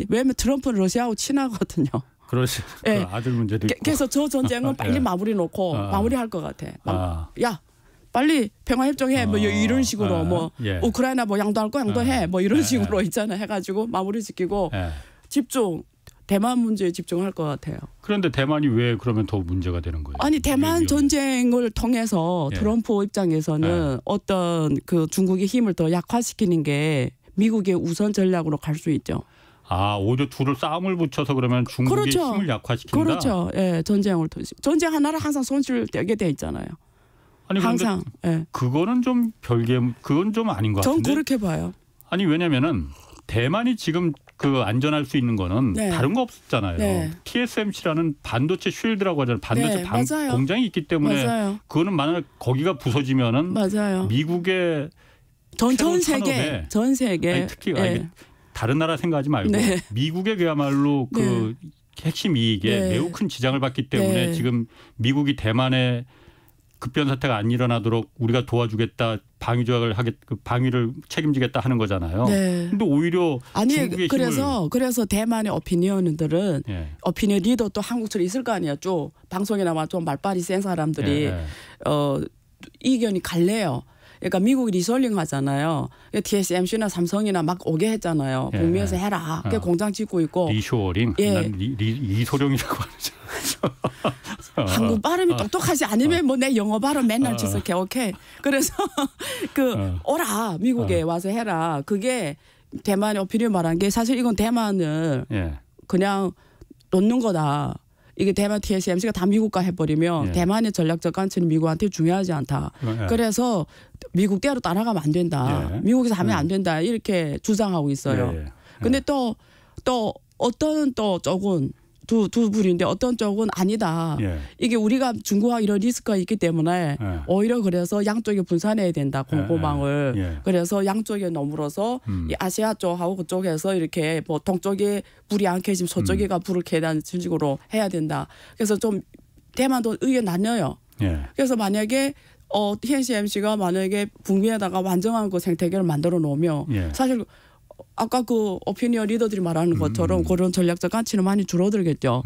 왜냐면 트럼프는 러시아하고 친하거든요. 그렇지. 예. 그 아들 문제도 있고. 그래서 저 전쟁은 빨리 마무리 놓고 마무리할 것 같아. 야 빨리 평화협정해 뭐 이런 식으로 뭐 예. 우크라이나 뭐 양도할 거 양도해 뭐 이런 식으로 있잖아 해가지고 마무리 짓기고 집중 대만 문제에 집중할 것 같아요. 그런데 대만이 왜 그러면 더 문제가 되는 거예요? 아니 대만 전쟁을 통해서 트럼프 입장에서는 어떤 그 중국의 힘을 더 약화시키는 게 미국의 우선 전략으로 갈 수 있죠. 오히려 둘을 싸움을 붙여서 그러면 중국의 그렇죠. 힘을 약화시킨다. 그렇죠. 예, 전쟁 하나로 항상 손실되게 돼 있잖아요. 아니 항상. 예. 그거는 좀 그건 좀 아닌 것 전 같은데. 그렇게 봐요. 아니 왜냐면은 대만이 지금 그 안전할 수 있는 거는 네. 다른 거 없었잖아요. 네. TSMC라는 반도체 쉴드라고 하잖아요. 반도체 맞아요. 공장이 있기 때문에 맞아요. 그거는 만약 거기가 부서지면은 맞아요. 미국의 전 새로운 세계 아니, 특히 다른 나라 생각하지 말고 네. 미국의 그야말로 그 핵심 이익에 매우 큰 지장을 받기 때문에 지금 미국이 대만에 급변 사태가 안 일어나도록 우리가 도와주겠다, 방위를 책임지겠다 하는 거잖아요. 그런데 오히려 중국의 그래서 대만의 오피니언들은 오피니언 리더 또 한국처럼 있을 거 아니야. 쭉 방송에나 좀 말빨이 센 사람들이 이견이 갈래요. 그러니까 미국이 리솔링 하잖아요. TSMC나 삼성이나 막 오게 했잖아요. 북미에서 해라. 공장 짓고 있고. 리쇼링. 난 리소룡이라고 하죠. 한국 발음이 똑똑하지 않으면 뭐 내 영어 발음 맨날 지적해. 오케이. 그래서 오라 미국에 와서 해라. 그게 대만의 오피니언 말한 게 사실 이건 대만을 예. 그냥 놓는 거다. 이게 대만 TSMC가 다 미국가 해버리면 예. 대만의 전략적 가치는 미국한테 중요하지 않다. 예. 그래서 미국대로 따라가면 안 된다. 예. 미국에서 하면 안 된다. 이렇게 주장하고 있어요. 예. 예. 근데 또 어떤 또 쪽은 두 불인데 어떤 쪽은 아니다. 예. 이게 우리가 중국하고 이런 리스크가 있기 때문에 예. 오히려 그래서 양쪽에 분산해야 된다. 공급망을. 예. 그래서 양쪽에 너물어서 이 아시아 쪽하고 그쪽에서 이렇게 뭐 동쪽에 불이 안 켜지면 서쪽에가 불을 켜다는 식으로 해야 된다. 그래서 좀 대만도 의견 나뉘어요. 예. 그래서 만약에 TSMC가 만약에 북미에다가 완전한 그 생태계를 만들어 놓으면 예. 사실 아까 그 오피니언 리더들이 말하는 것처럼 그런 전략적 가치는 많이 줄어들겠죠.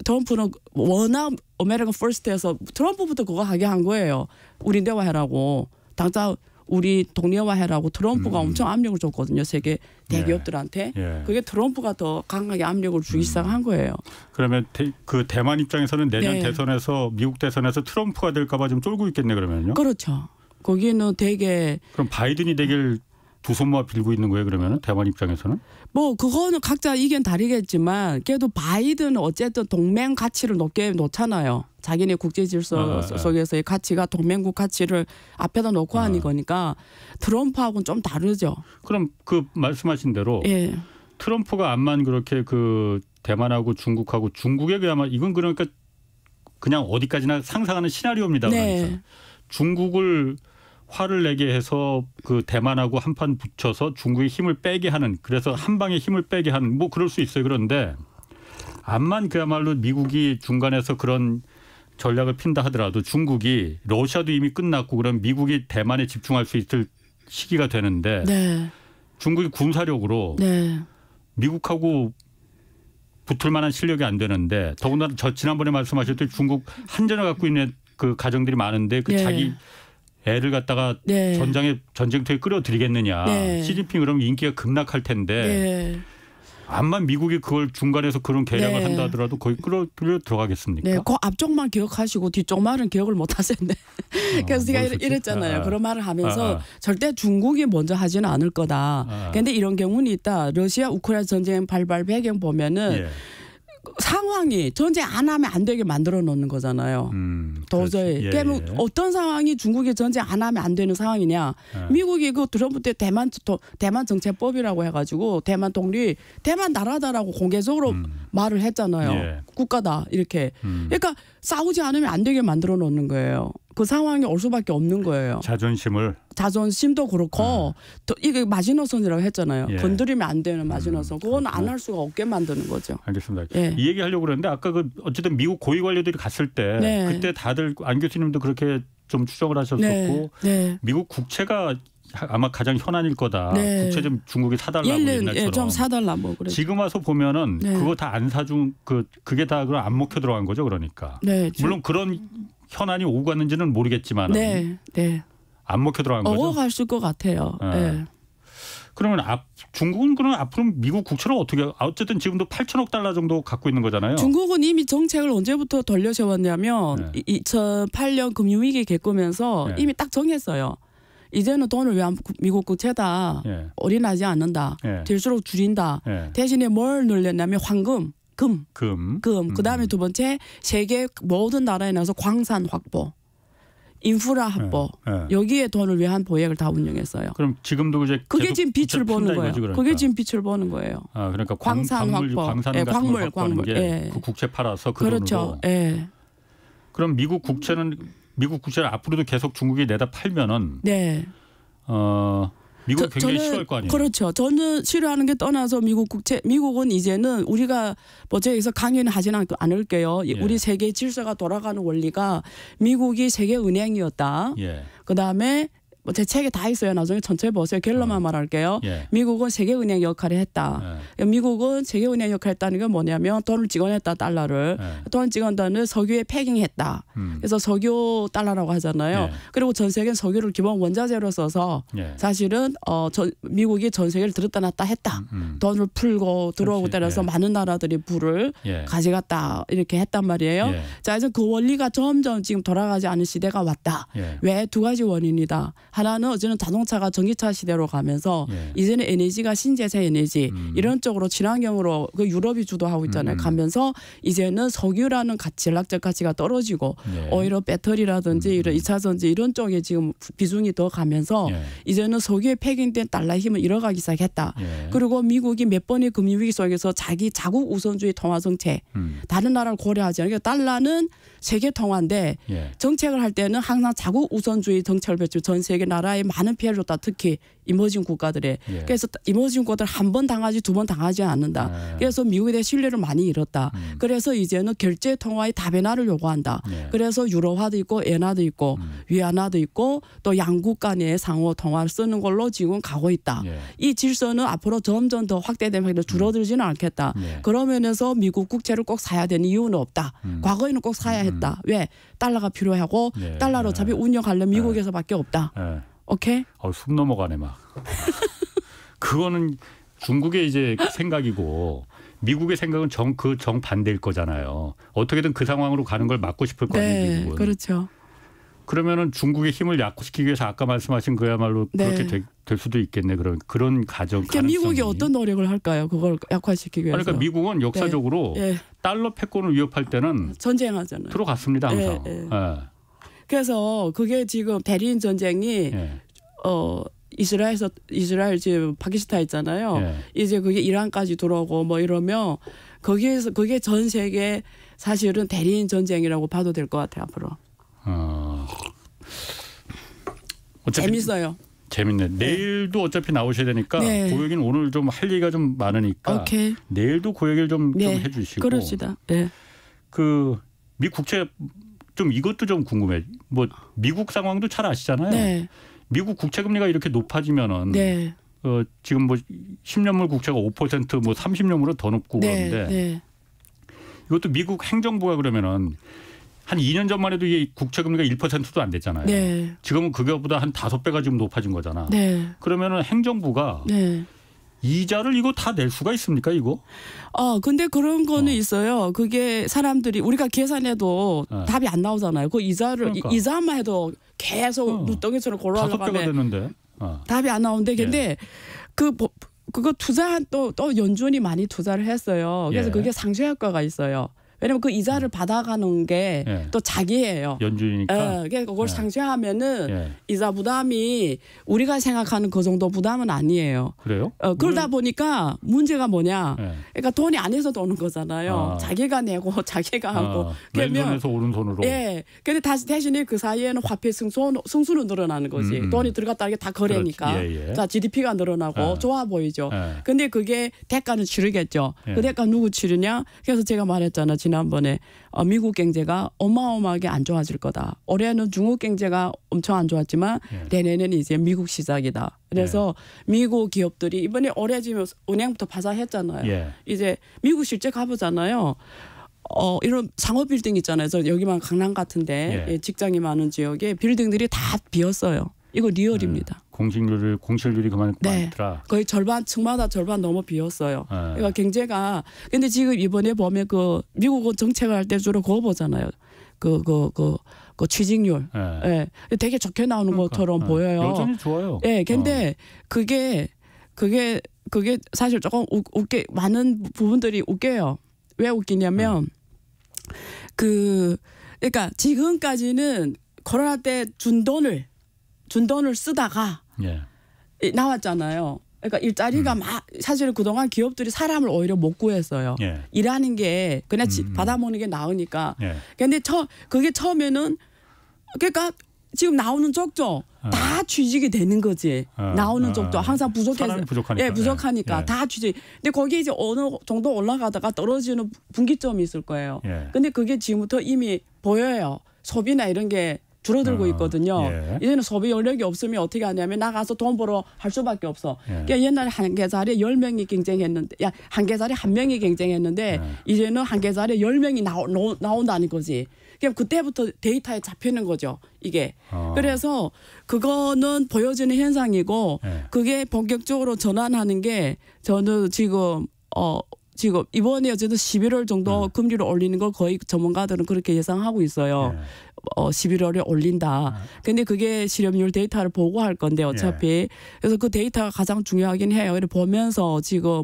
트럼프는 워낙 아메리칸 퍼스트에서 트럼프부터 그거 하게 한 거예요. 우리 대화해라고. 당장 우리 독립화해라고 트럼프가 엄청 압력을 줬거든요. 세계 대기업들한테. 예. 그게 트럼프가 더 강하게 압력을 주기 시작한 거예요. 그러면 그 대만 입장에서는 내년 네. 대선에서 미국 대선에서 트럼프가 될까 봐 좀 쫄고 있겠네 그러면요. 그렇죠. 거기는 되게 그럼 바이든이 되길 두 손 모아 빌고 있는 거예요 그러면은 대만 입장에서는? 뭐 그거는 각자 의견 다르겠지만 그래도 바이든은 어쨌든 동맹 가치를 높게 놓잖아요. 자기네 국제 질서 속에서의 가치가 동맹국 가치를 앞에다 놓고 하는 거니까 트럼프하고는 좀 다르죠. 그럼 그 말씀하신 대로 예. 트럼프가 암만 그렇게 그 대만하고 중국하고 중국에 그야말로 이건 그러니까 그냥 어디까지나 상상하는 시나리오입니다. 네. 그러니까 중국을 화를 내게 해서 그 대만하고 한판 붙여서 중국의 힘을 빼게 하는 그래서 한 방에 힘을 빼게 하는 뭐 그럴 수 있어요. 그런데 암만 그야말로 미국이 중간에서 그런 전략을 핀다 하더라도 중국이 러시아도 이미 끝났고 그럼 미국이 대만에 집중할 수 있을 시기가 되는데 네. 중국이 군사력으로 네. 미국하고 붙을 만한 실력이 안 되는데 더군다나 저 지난번에 말씀하셨듯이 중국 한전을 갖고 있는 그 가정들이 많은데 그 네. 자기 애를 갖다가 네. 전쟁터에 끌어들이겠느냐. 네. 시진핑 그러면 인기가 급락할 텐데 네. 암만 미국이 그걸 중간에서 그런 계략을 네. 한다 하더라도 거의 끌어 들어가겠습니까? 네, 그 앞쪽만 기억하시고 뒤쪽 말은 기억을 못 하셨네. 그래서 제가 뭘 이랬잖아요. 그런 말을 하면서 아. 절대 중국이 먼저 하지는 않을 거다. 그런데 이런 경우는 있다. 러시아 우크라이나 전쟁 발발 배경 보면은 예. 상황이 전쟁 안 하면 안 되게 만들어 놓는 거잖아요. 도저히. 예, 그러면 예. 어떤 상황이 중국이 전쟁 안 하면 안 되는 상황이냐. 미국이 그 트럼프 때 대만 정책법이라고 해가지고 대만 나라다라고 공개적으로 말을 했잖아요. 예. 국가다 이렇게. 그러니까 싸우지 않으면 안 되게 만들어 놓는 거예요. 그 상황이 올 수밖에 없는 거예요. 자존심도 그렇고 또 이게 마지노선이라고 했잖아요. 예. 건드리면 안 되는 마지노선. 그건 안 할 수가 없게 만드는 거죠. 알겠습니다. 예. 이 얘기 하려고 그랬는데 아까 그 어쨌든 미국 고위 관료들이 갔을 때 네. 그때 다들 안 교수님도 그렇게 좀 추정을 하셨었고 네. 네. 미국 국채가 아마 가장 현안일 거다. 네. 국채 좀 중국이 사달라고 옐렌 옛날처럼. 좀 사달라 뭐 그래. 지금 와서 보면은 네. 그거 다 안 사준 그게 다 그럼 안 먹혀 들어간 거죠, 그러니까. 네. 물론 그런 현안이 오고 갔는지는 모르겠지만 네. 네. 안 먹혀 들어간 거죠. 어갔을 것 같아요. 네. 네. 그러면 중국은 그럼 앞으로 미국 국채를 어떻게 어쨌든 지금도 8천억 달러 정도 갖고 있는 거잖아요. 중국은 이미 정책을 언제부터 돌려세웠냐면 네. 2008년 금융위기 겪으면서 네. 이미 딱 정했어요. 이제는 돈을 왜 미국 국채다. 예. 올인하지 않는다. 예. 될수록 줄인다. 예. 대신에 뭘 늘렸냐면 황금, 금. 그다음에 두 번째 세계 모든 나라에 나서 광산 확보. 인프라 확보. 예. 여기에 돈을 위한 보액을 다 운영했어요. 그럼 지금도 이제 그게 지금 빛을 보는 거예요. 이거지, 그러니까. 그게 지금 빛을 보는 거예요. 아, 그러니까 광산 확보. 광산 예, 같은 걸 확보하는 광물. 게 예. 그 국채 팔아서 그 그렇죠. 돈으로. 예. 그럼 미국 국채를 앞으로도 계속 중국이 내다 팔면은 네. 미국이 굉장히 싫어할 거 아니에요. 그렇죠. 저는 싫어하는 게 떠나서 미국은 이제는 우리가 뭐 저기서 강연을 하지는 않을게요. 예. 우리 세계 질서가 돌아가는 원리가 미국이 세계 은행이었다. 예. 그다음에 뭐 제 책에 다 있어요. 나중에 전체 보세요. 결론만 말할게요. 예. 미국은 세계은행 역할을 했다. 미국은 세계은행 역할을 했다는 건 뭐냐면 돈을 찍어냈다 달러를. 돈을 찍어낸다는 석유에 패깅했다. 그래서 석유 달러라고 하잖아요. 그리고 전 세계는 석유를 기본 원자재로 써서 사실은 미국이 전 세계를 들었다 놨다 했다. 돈을 풀고 들어오고 따라서 많은 나라들이 불을 가져갔다 이렇게 했단 말이에요. 자, 이제 그 원리가 점점 지금 돌아가지 않은 시대가 왔다. 왜? 두 가지 원인이다. 하나는 어제는 자동차가 전기차 시대로 가면서 이제는 에너지가 신재생 에너지 이런 쪽으로 친환경으로 그 유럽이 주도하고 있잖아요. 가면서 이제는 석유라는 전략적 가치가 떨어지고 오히려 배터리라든지 이런 2차 전지 이런 쪽에 지금 비중이 더 가면서 이제는 석유에 패깅된 달러의 힘을 잃어가기 시작했다. 그리고 미국이 몇 번의 금융위기 속에서 자기 자국 우선주의 통화 정책 다른 나라를 고려하지 않으니까 달러는 세계 통화인데 정책을 할 때는 항상 자국 우선주의 정책을 펼치고 전 세계 나라에 많은 피해를 줬다. 특히 이머징 국가들에. 그래서 이머징 국가들 한 번 당하지 두 번 당하지 않는다. 그래서 미국에 대해 신뢰를 많이 잃었다. 그래서 이제는 결제 통화의 다변화를 요구한다. 그래서 유로화도 있고 엔화도 있고 위안화도 있고 또 양국 간의 상호 통화를 쓰는 걸로 지금 가고 있다. 이 질서는 앞으로 점점 더 확대되면 줄어들지는 않겠다. 그러면서 미국 국채를 꼭 사야 되는 이유는 없다. 과거에는 꼭 사야 했다. 왜? 달러가 필요하고 달러로 어차피 운영하려면 미국에서밖에 없다. 오케이? 숨 넘어가네 막. 그거는 중국의 이제 생각이고 미국의 생각은 그 정반대일 거잖아요. 어떻게든 그 상황으로 가는 걸 막고 싶을 거 아니에요. 미국은. 그렇죠. 그러면은 중국의 힘을 약화시키기 위해서 아까 말씀하신 그야말로 그렇게 될 수도 있겠네. 그런 가정. 그러니까 미국이 어떤 노력을 할까요? 그걸 약화시키기 위해서. 그러니까 미국은 역사적으로 달러 패권을 위협할 때는 전쟁하잖아요. 들어갔습니다 항상. 그래서 그게 지금 대리인 전쟁이 이스라엘 지금 파키스탄 있잖아요. 이제 그게 이란까지 들어오고 뭐 이러면 거기에서 그게 전 세계 사실은 대리인 전쟁이라고 봐도 될 것 같아요 앞으로. 재밌어요. 재밌네. 내일도 어차피 나오셔야 되니까 그 얘기는 오늘 좀 할 얘기가 좀 많으니까 내일도 그 얘기를 좀 해주시고. 그럽시다. 미 국채 좀 이것도 좀 궁금해. 뭐 미국 상황도 잘 아시잖아요. 미국 국채 금리가 이렇게 높아지면은 지금 뭐 10년물 국채가 5% 뭐 30년물은 더 높고 그러는데 이것도 미국 행정부가 그러면은 한 2년 전만 해도 이 국채 금리가 1%도 안 됐잖아요. 지금은 그거보다 한 5배가 지금 높아진 거잖아. 그러면은 행정부가 이자를 이거 다 낼 수가 있습니까, 이거? 근데 그런 거는 있어요. 그게 사람들이 우리가 계산해도 답이 안 나오잖아요. 그 이자를 이자만 해도 계속 눈덩이처럼 골라가면 5배가 됐는데. 답이 안 나오는데 근데 그거 투자한 또 연준이 많이 투자를 했어요. 그래서 그게 상쇄 효과가 있어요. 왜냐면 그 이자를 받아가는 게 또 자기예요. 연준이니까. 그러니까 그걸 상쇄하면은 이자 부담이 우리가 생각하는 그 정도 부담은 아니에요. 그래요? 그러다 보니까 문제가 뭐냐. 그러니까 돈이 안에서 오는 거잖아요. 자기가 내고 자기가 하고. 왼손에서 오른손으로. 근데 대신에 그 사이에는 화폐 승수는 늘어나는 거지. 돈이 들어갔다는 게 다 거래니까. 자, GDP가 늘어나고 좋아 보이죠. 근데 그게 대가는 치르겠죠. 그 대가 누구 치르냐? 그래서 제가 말했잖아. 지난번에 미국 경제가 어마어마하게 안 좋아질 거다. 올해는 중국 경제가 엄청 안 좋았지만 내년에는 이제 미국 시작이다. 그래서 미국 기업들이 이번에 올해 지금 은행부터 파산했잖아요. 이제 미국 실제 가보잖아요. 이런 상업 빌딩 있잖아요. 여기만 강남 같은데 직장이 많은 지역에 빌딩들이 다 비었어요. 이거 리얼입니다. 공실률이 그만 많더라. 거의 층마다 절반 넘어 비었어요. 그러니까 경제가 근데 지금 이번에 보면 그 미국은 정책을 할 때 주로 그거 보잖아요. 그 취직률. 되게 좋게 나오는 것처럼 보여요. 여전히 좋아요. 근데 그게 사실 조금 많은 부분들이 웃겨요. 왜 웃기냐면 그러니까 지금까지는 코로나 때 준 돈을 쓰다가 나왔잖아요. 그러니까 일자리가 사실 그동안 기업들이 사람을 오히려 못 구했어요. 일하는 게 그냥 받아먹는 게 나으니까. 근데 그게 처음에는 그러니까 지금 나오는 쪽도 다 취직이 되는 거지. 나오는 쪽도 항상 부족해서. 부족하니까 다 취직. 근데 거기에 이제 어느 정도 올라가다가 떨어지는 분기점이 있을 거예요. 근데 그게 지금부터 이미 보여요. 소비나 이런 게 줄어들고 있거든요. 예. 이제는 소비 원력이 없으면 어떻게 하냐면 나가서 돈 벌어 할 수밖에 없어. 예. 그러니까 옛날에 한 계좌에 10명이 경쟁했는데 한 계좌에 한 명이 경쟁했는데 이제는 한 계좌에 10명이 나온다는 거지. 그럼 그때부터 데이터에 잡히는 거죠. 이게. 그래서 그거는 보여지는 현상이고 그게 본격적으로 전환하는 게 저는 지금 이번에 어쨌든 11월 정도 금리를 올리는 걸 거의 전문가들은 그렇게 예상하고 있어요. 11월에 올린다. 근데 그게 실업률 데이터를 보고 할 건데 어차피. 그래서 그 데이터가 가장 중요하긴 해요. 이렇게 보면서 지금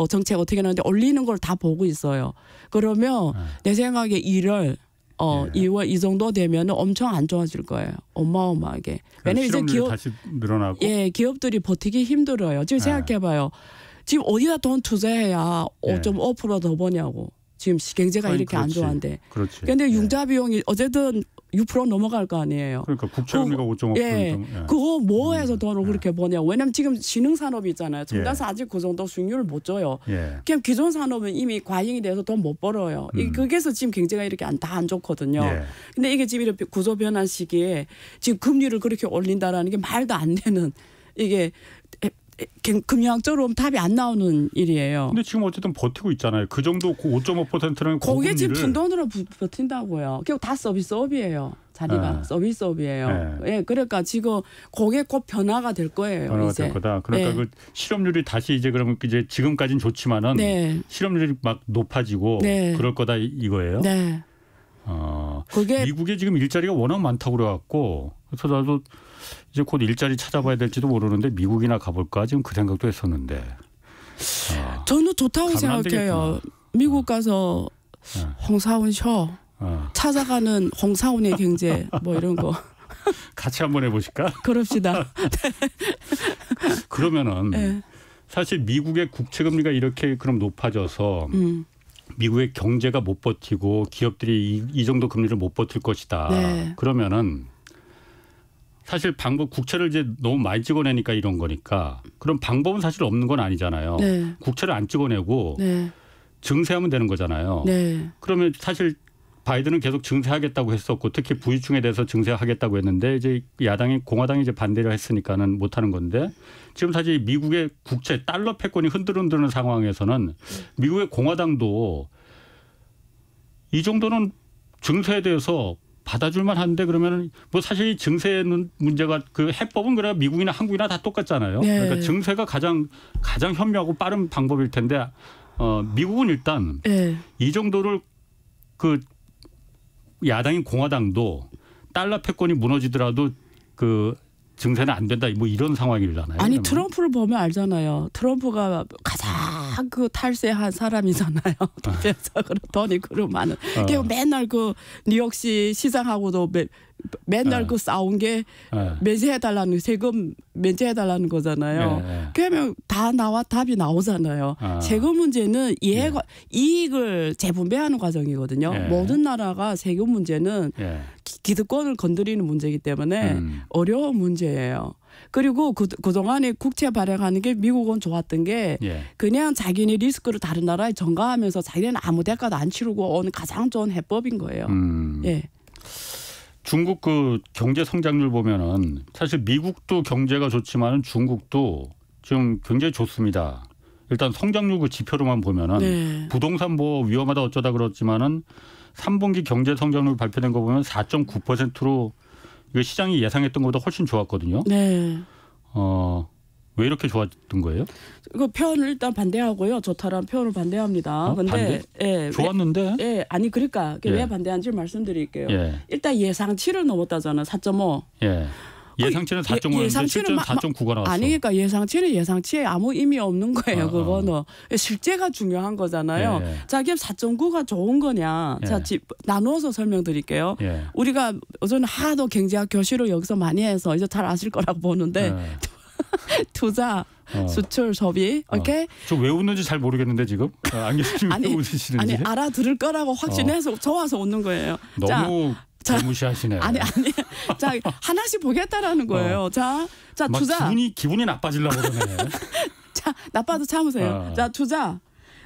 정책 어떻게 하는데 올리는 걸 다 보고 있어요. 그러면 내 생각에 1월 2월 이 정도 되면 엄청 안 좋아질 거예요. 어마어마하게. 왜냐면 이제 실업률이 다시 늘어나고. 기업들이 버티기 힘들어요. 지금 생각해봐요. 지금 어디다 돈 투자해야 5.5%더 버냐고. 지금 경제가 이렇게 안 좋아한데. 그런데 융자 비용이 어쨌든 6% 넘어갈 거 아니에요. 그러니까 국채금리가 5.5%. 그거 뭐 해서 돈을 그렇게 버냐고. 왜냐면 지금 신흥산업이 있잖아요. 첨단산 아직 그 정도 수익률을 못 줘요. 그냥 기존 산업은 이미 과잉이 돼서 돈 못 벌어요. 그게서 지금 경제가 이렇게 다 안 좋거든요. 근데 이게 지금 이렇게 구조 변환 시기에 지금 금리를 그렇게 올린다라는 게 말도 안 되는 이게 금융학적으로 답이 안 나오는 일이에요. 근데 지금 어쨌든 버티고 있잖아요. 그 정도 5.5%는 그게 지금 푼돈으로 버틴다고요. 결국 다 서비스업이에요. 자리가 서비스업이에요. 그러니까 지금 그게 곧 변화가 될 거예요. 변화가 이제. 될 거다. 그러니까 그 실업률이 다시 이제 그러면 이제 지금까지는 좋지만은 실업률이 막 높아지고 그럴 거다 이거예요. 네. 그게 미국에 지금 일자리가 워낙 많다고 그래갖고 그래서 나도 이제 곧 일자리 찾아봐야 될지도 모르는데 미국이나 가볼까 지금 그 생각도 했었는데. 저는 좋다고 생각해요. 미국 가서 홍사훈 쇼 찾아가는 홍사훈의 경제 뭐 이런 거. 같이 한번 해보실까? 그럽시다. 그러면은 사실 미국의 국채금리가 이렇게 그럼 높아져서 미국의 경제가 못 버티고 기업들이 이 정도 금리를 못 버틸 것이다. 그러면은 사실 국채를 이제 너무 많이 찍어내니까 이런 거니까 그럼 방법은 사실 없는 건 아니잖아요. 국채를 안 찍어내고 증세하면 되는 거잖아요. 그러면 사실 바이든은 계속 증세하겠다고 했었고 특히 부유층에 대해서 증세하겠다고 했는데 이제 공화당이 이제 반대를 했으니까는 못 하는 건데 지금 사실 미국의 국채 달러 패권이 흔들흔드는 상황에서는 미국의 공화당도 이 정도는 증세에 대해서 받아줄만 한데 그러면 뭐 사실 이 증세 문제가 그 해법은 그래 미국이나 한국이나 다 똑같잖아요. 그러니까 증세가 가장 현명하고 빠른 방법일 텐데 미국은 일단 이 정도를 그 야당인 공화당도 달러 패권이 무너지더라도 그 증세는 안 된다 뭐 이런 상황이잖아요. 아니 그러면. 트럼프를 보면 알잖아요. 트럼프가 가장 그 탈세한 사람이잖아요. 그래서 돈이 그런 많은. 그리고 맨날 그 뉴욕시 시장하고도 맨날 그 싸운 게 면세해달라는 세금 면제해달라는 거잖아요. 그러면 다 답이 나오잖아요. 세금 문제는 이익을 재분배하는 과정이거든요. 모든 나라가 세금 문제는 기득권을 건드리는 문제이기 때문에 어려운 문제예요. 그리고 그동안에 국채 발행하는 게 미국은 좋았던 게 그냥 자기네 리스크를 다른 나라에 전가하면서 자기네는 아무 대가도 안 치르고 온 가장 좋은 해법인 거예요. 중국 그 경제 성장률 보면은 사실 미국도 경제가 좋지만은 중국도 지금 굉장히 좋습니다. 일단 성장률 그 지표로만 보면은 부동산 뭐 위험하다 어쩌다 그렇지만은 3분기 경제 성장률 발표된 거 보면 4.9%로 이거 시장이 예상했던 것보다 훨씬 좋았거든요. 왜 이렇게 좋았던 거예요? 그 표현을 일단 반대하고요. 좋다라는 표현을 반대합니다. 근데 반대? 좋았는데? 아니 그러니까 왜 반대한지 말씀드릴게요. 일단 예상치를 넘었다잖아. 4.5. 예상치는 4.5였는데 실제는 4.9가 나왔어. 아니 그러니까 예상치에 아무 의미 없는 거예요. 그거는. 실제가 중요한 거잖아요. 자, 그럼 4.9가 좋은 거냐. 자, 나누어서 설명드릴게요. 우리가 저는 하도 경제학 교실을 여기서 많이 해서 이제 잘 아실 거라고 보는데 투자, 수출, 소비, 오케이? 저 왜 웃는지 잘 모르겠는데 지금 안경님 왜 웃으시는지? 아니 알아들을 거라고 확신해서 좋아서 웃는 거예요. 너무 무시하시네. 아니. 자, 하나씩 보겠다라는 거예요. 자, 투자. 기분이 나빠지려고 그러네. 자, 나빠도 참으세요. 자,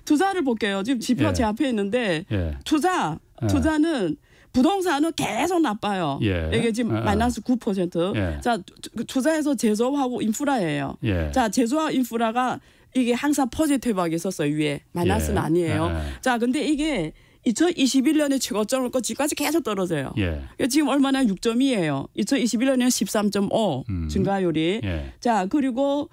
투자를 볼게요. 지금 지표 제 앞에 있는데 투자는 부동산은 계속 나빠요. 예. 이게 지금 마이너스 9%. 예. 자, 투자해서 제조하고 인프라예요. 예. 자, 제조와 인프라가 이게 항상 포지티브하게 있었어요. 위에 마이너스는 예. 아니에요. 자, 근데 이게 2021년에 최고점을 거 지금까지 계속 떨어져요. 예. 지금 얼마나 6.2예요. 2021년에 13.5 증가율이. 예. 자, 그리고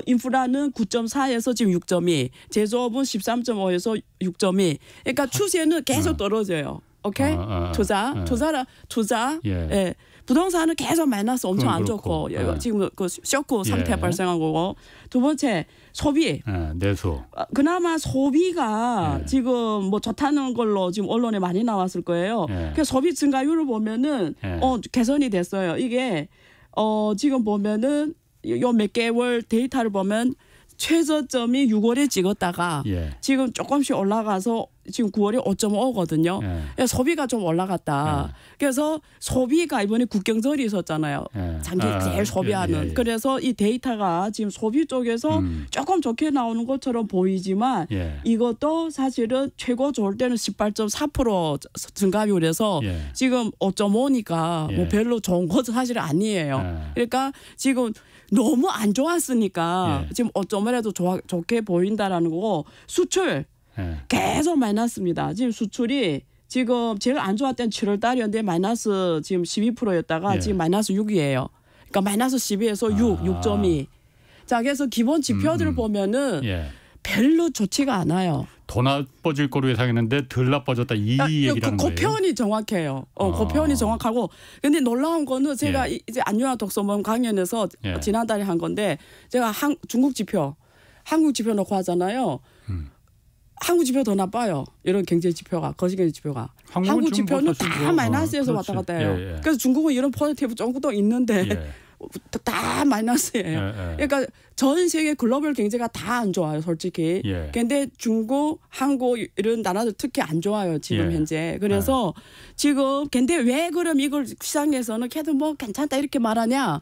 인프라는 9.4에서 지금 6.2, 제조업은 13.5에서 6.2. 그러니까 추세는 계속 떨어져요. 오케이? 투자. 예. 부동산은 계속 마이너스 엄청 안 좋고 지금 그 쇼크 상태 발생한 거고. 두 번째 소비. 내수. 그나마 소비가 지금 뭐 좋다는 걸로 지금 언론에 많이 나왔을 거예요. 그 소비 증가율을 보면은 개선이 됐어요. 이게 지금 보면은 요 몇 개월 데이터를 보면 최저점이 6월에 찍었다가 지금 조금씩 올라가서 지금 9월에 5.5거든요. 소비가 좀 올라갔다. 그래서 소비가 이번에 국경절이 있었잖아요. 장기 제일 소비하는. 그래서 이 데이터가 지금 소비 쪽에서 조금 좋게 나오는 것처럼 보이지만 이것도 사실은 최고 좋을 때는 18.4% 증가율에서 지금 5.5니까 뭐 별로 좋은 것은 사실 아니에요. 그러니까 지금 너무 안 좋았으니까 지금 어쩌면라도 좋게 보인다라는 거고 수출 계속 마이너스입니다. 지금 수출이 지금 제일 안 좋았던 7월 달이었는데 마이너스 지금 12%였다가 지금 마이너스 6이에요. 그러니까 마이너스 12에서 6.2. 자, 그래서 기본 지표들을 보면은 별로 좋지가 않아요. 더 나빠질 거로 예상했는데 덜 나빠졌다 이 얘기라는 거예요. 그 표현이 정확해요. 그 표현이 정확하고. 근데 놀라운 거는 제가 이제 안유아 독서모임 강연에서 지난달에 한 건데 제가 중국 지표, 한국 지표 놓고 하잖아요. 한국 지표 더 나빠요. 이런 경제 지표가, 거시경제 지표가. 한국 지표는 다 마이너스에서 왔다 갔다 해요. 그래서 중국은 이런 포지티브 조금도 있는데 다 마이너스예요. 그러니까 전 세계 글로벌 경제가 다 안 좋아요, 솔직히. 근데 중국, 한국 이런 나라들 특히 안 좋아요, 지금 현재. 그래서 지금 근데 왜 그럼 이걸 시장에서는 걔도 뭐 괜찮다 이렇게 말하냐?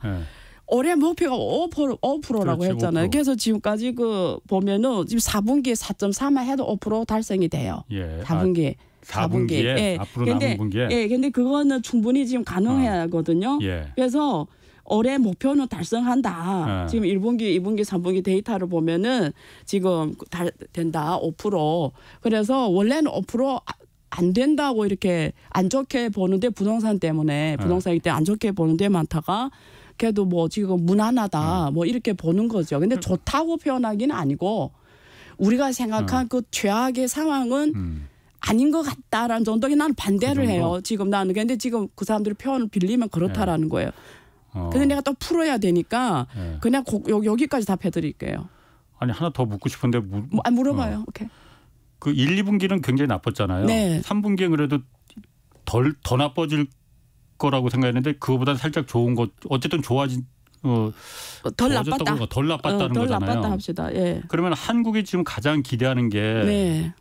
올해 목표가 5%라고 했잖아요. 5%. 그래서 지금까지 그 보면은 지금 4분기에 4.3만 해도 5% 달성이 돼요. 4분기. 4분기에 앞으로 남은 분기에. 근데 그거는 충분히 지금 가능하거든요. 그래서 올해 목표는 달성한다. 지금 1분기, 2분기, 3분기 데이터를 보면은 지금 된다. 5%. 그래서 원래는 5% 안 된다고 이렇게 안 좋게 보는데 부동산 때문에 부동산이기 때문에 안 좋게 보는데 많다가 그래도 뭐 지금 무난하다 뭐 이렇게 보는 거죠. 근데 좋다고 표현하기는 아니고 우리가 생각한 그 최악의 상황은 아닌 것 같다라는 정도에 나는 반대를 그 해요. 지금 나는. 근데 지금 그 사람들이 표현을 빌리면 그렇다라는 거예요. 근데 내가 또 풀어야 되니까 그냥 여기까지 답해드릴게요. 아니 하나 더 묻고 싶은데 물어봐요. 오케이. 그 1, 2분기는 굉장히 나빴잖아요. 3분기엔 그래도 더 나빠질 거라고 생각했는데 그거보다 살짝 좋은 것 어쨌든 덜 나빴다. 덜 나빴다는 덜 거잖아요. 나빴다 합시다. 그러면 한국이 지금 가장 기대하는 게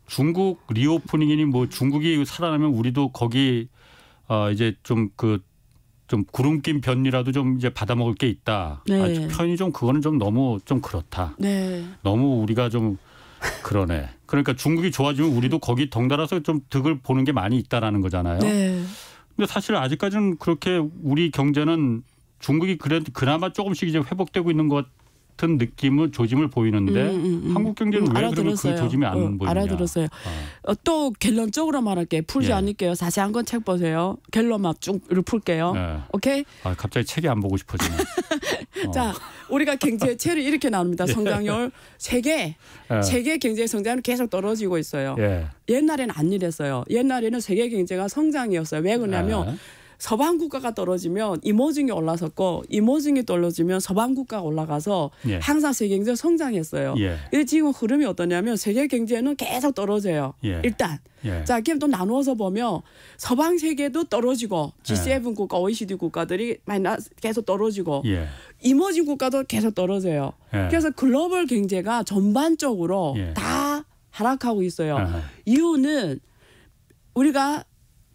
중국 리오프닝이니 뭐 중국이 살아나면 우리도 거기 이제 좀 구름 낀 변이라도 좀 이제 받아먹을 게 있다. 표현이 좀 그거는 좀 너무 좀 그렇다. 너무 우리가 좀 그러네. 그러니까 중국이 좋아지면 우리도 거기 덩달아서 좀 득을 보는 게 많이 있다라는 거잖아요. 근데 사실 아직까지는 그렇게 우리 경제는 중국이 그나마 조금씩 이제 회복되고 있는 것 같은 느낌은 조짐을 보이는데 한국 경제는 왜 그러면 그 조짐이 안 보이느냐. 알아들었어요. 또 결론적으로 말할게요. 풀지 않을게요. 자세한 건 책 보세요. 결론만 쭉 풀게요. 오케이? 갑자기 책이 안 보고 싶어지네. 자, 우리가 경제 체를 이렇게 나눕니다. 성장률 세계 경제 성장은 계속 떨어지고 있어요. 옛날에는 안 이랬어요. 옛날에는 세계 경제가 성장이었어요. 왜 그러냐면 서방 국가가 떨어지면 이머징이 올라섰고 이머징이 떨어지면 서방 국가가 올라가서 항상 세계 경제가 성장했어요. 근데 지금 흐름이 어떠냐면 세계 경제는 계속 떨어져요. 일단. 자, 그럼 또 나누어서 보면 서방 세계도 떨어지고 G7 국가, OECD 국가들이 마이너스 계속 떨어지고 이머징 국가도 계속 떨어져요. 그래서 글로벌 경제가 전반적으로 다 하락하고 있어요. 이유는 우리가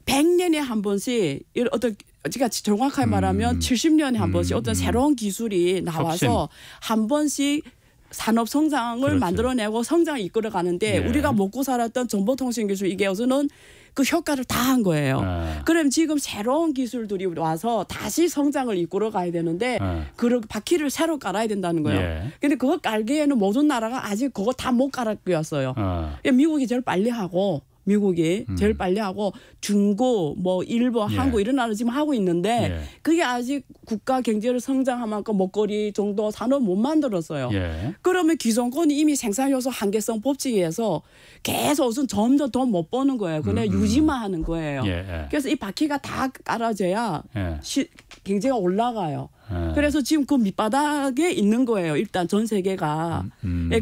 100년에 한 번씩 어떤 제가 정확하게 말하면 70년에 한 번씩 어떤 새로운 기술이 나와서 한 번씩 산업 성장을 만들어내고 성장을 이끌어가는데 우리가 먹고 살았던 정보통신 기술 이게 우선은 그 효과를 다 한 거예요. 그럼 지금 새로운 기술들이 와서 다시 성장을 이끌어 가야 되는데 그 바퀴를 새로 깔아야 된다는 거예요. 근데 그거 깔기에는 모든 나라가 아직 그거 다 못 깔았고였어요. 미국이 제일 빨리 하고 미국이 제일 빨리 하고 중국, 뭐 일본, 한국 이런 나라 지금 하고 있는데 그게 아직 국가 경제를 성장할 만큼 먹거리 정도 산업 못 만들었어요. 그러면 기존권이 이미 생산 요소 한계성 법칙에서 계속 우선 점점 돈 못 버는 거예요. 그냥 유지만 하는 거예요. 그래서 이 바퀴가 다 깔아져야 경제가 올라가요. 그래서 지금 그 밑바닥에 있는 거예요. 일단 전 세계가.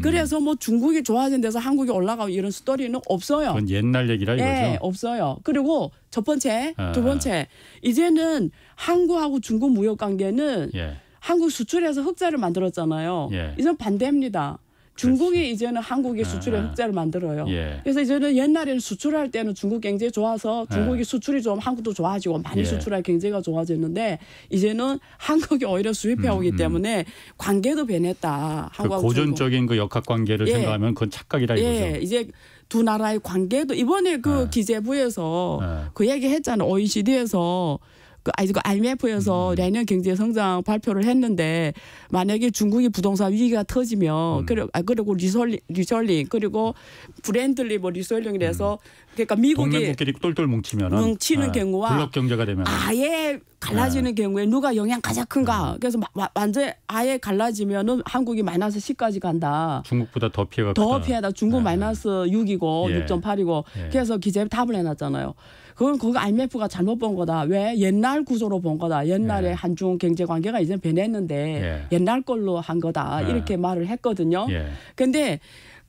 그래서 뭐 중국이 좋아진 데서 한국이 올라가고 이런 스토리는 없어요. 그건 옛날 얘기라 이거죠. 네, 없어요. 그리고 첫 번째, 두 번째. 이제는 한국하고 중국 무역 관계는 한국 수출해서 흑자를 만들었잖아요. 이제는 반대입니다. 중국이 이제는 한국의 수출에 흑자를 만들어요. 그래서 이제는 옛날에는 수출할 때는 중국 경제 좋아서 중국이 수출이 좀 한국도 좋아지고 많이 수출할 경제가 좋아졌는데 이제는 한국이 오히려 수입해 오기 때문에 관계도 변했다. 그 고전적인 그 역학 관계를 생각하면 그건 착각이라 이거죠. 이제 두 나라의 관계도 이번에 그 기재부에서 그 얘기 했잖아요. OECD에서 그 IMF에서 내년 경제 성장 발표를 했는데 만약에 중국이 부동산 위기가 터지면 그리고 리설링 그리고 브랜들리 뭐 리설링이라서 그러니까 미국이 동맹국끼리 똘똘 뭉치는 경우와 블록 경제가 되면 아예 갈라지는 경우에 누가 영향 가장 큰가? 그래서 완전 아예 갈라지면은 한국이 마이너스 10까지 간다. 중국보다 더 피해가 더 피해다. 중국 마이너스 6이고 6.8이고 그래서 기재부 답을 해놨잖아요. 그건 그거 IMF가 잘못 본 거다. 왜? 옛날 구조로 본 거다. 옛날에 한중 경제 관계가 이제 변했는데 옛날 걸로 한 거다. 이렇게 말을 했거든요. 근데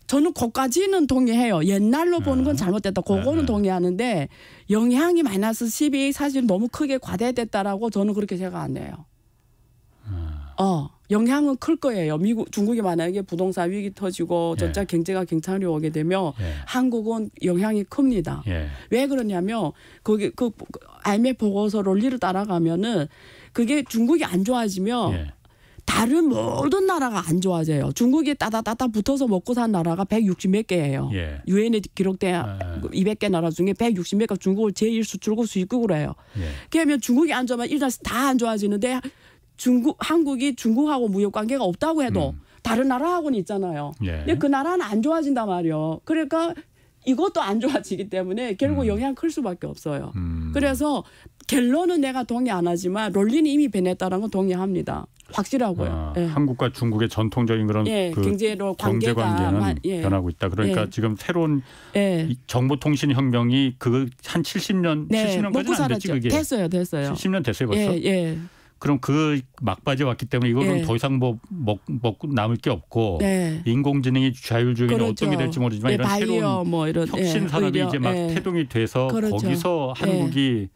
저는 거기까지는 동의해요. 옛날로 보는 건 잘못됐다. 그거는 동의하는데 영향이 마이너스 10이 사실 너무 크게 과대됐다라고 저는 그렇게 생각 안 해요. 영향은 클 거예요. 중국이 만약에 부동산 위기 터지고 전체 경제가 경찰이 오게 되면 한국은 영향이 큽니다. 왜 그러냐면 거기 그 IMF 보고서 논리를 따라가면은 그게 중국이 안 좋아지면 다른 모든 나라가 안 좋아져요. 중국이 따다따다 붙어서 먹고 산 나라가 160 몇 개예요. 유엔에 기록된 200개 나라 중에 160 몇 개 중국을 제1수출국 수입국으로 해요. 그러면 중국이 안 좋으면 일단 다 안 좋아지는데 한국이 중국하고 무역 관계가 없다고 해도 다른 나라하고는 있잖아요. 근데 그 나라는 안 좋아진단 말이에요. 그러니까 이것도 안 좋아지기 때문에 결국 영향 클 수밖에 없어요. 그래서 결론은 내가 동의 안 하지만 논리는 이미 변했다는 건 동의합니다. 확실하고요. 한국과 중국의 전통적인 그런 그 경제 관계는 변하고 있다. 그러니까 지금 새로운 정보통신혁명이 그 한 70년, 70년까지는 안 됐지 그게. 됐어요. 70년 됐어요 벌써. 그럼 그 막바지에 왔기 때문에 이거는 더 이상 뭐 먹고 남을 게 없고 인공지능이 자율주행이 어떤 게 될지 모르지만 이런 새로운 뭐 이런 혁신 산업이 이제 막 태동이 돼서 거기서 한국이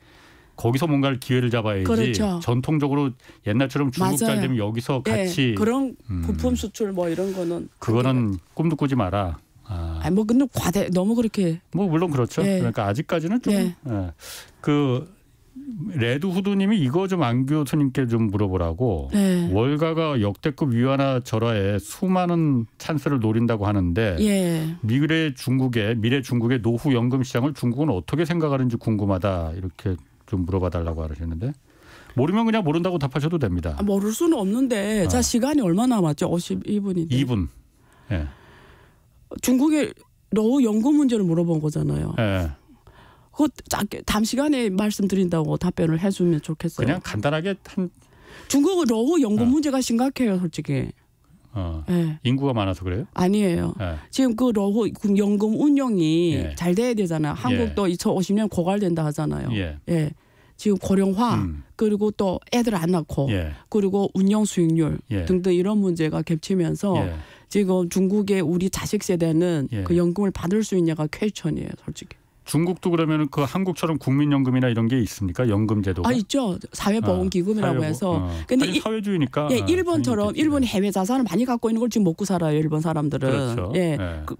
거기서 뭔가를 기회를 잡아야지 전통적으로 옛날처럼 중국 잘 되면 여기서 같이 그런 부품 수출 뭐 이런 거는 그거는 꿈도 꾸지 마라. 뭐 근데 너무 그렇게 뭐 물론 그렇죠. 그러니까 아직까지는 좀 그 레드 후드님이 이거 좀 안 교수님께 좀 물어보라고. 월가가 역대급 위안화 절하에 수많은 찬스를 노린다고 하는데 미래 중국의 노후 연금 시장을 중국은 어떻게 생각하는지 궁금하다 이렇게 좀 물어봐달라고 하시는데 모르면 그냥 모른다고 답하셔도 됩니다. 모를 수는 없는데 자 시간이 얼마 남았죠? 52분인데. 2분. 중국의 노후 연금 문제를 물어본 거잖아요. 그거 짧게 단시간에 말씀드린다고 답변을 해주면 좋겠어요. 그냥 간단하게 중국은 노후 연금 문제가 심각해요, 솔직히. 인구가 많아서 그래요? 아니에요. 지금 그 노후 연금 운용이 잘 돼야 되잖아요. 한국도 2050년 고갈된다 하잖아요. 지금 고령화 그리고 또 애들 안 낳고 그리고 운영 수익률 등등 이런 문제가 겹치면서 지금 중국의 우리 자식 세대는 그 연금을 받을 수 있냐가 퀘스천이에요, 솔직히. 중국도 그러면 그 한국처럼 국민연금이나 이런 게 있습니까? 연금 제도가? 있죠. 사회보험기금이라고 해서. 근데 사회주의니까. 일본처럼 일본이 해외 자산을 많이 갖고 있는 걸 지금 먹고 살아요. 일본 사람들은. 그렇죠.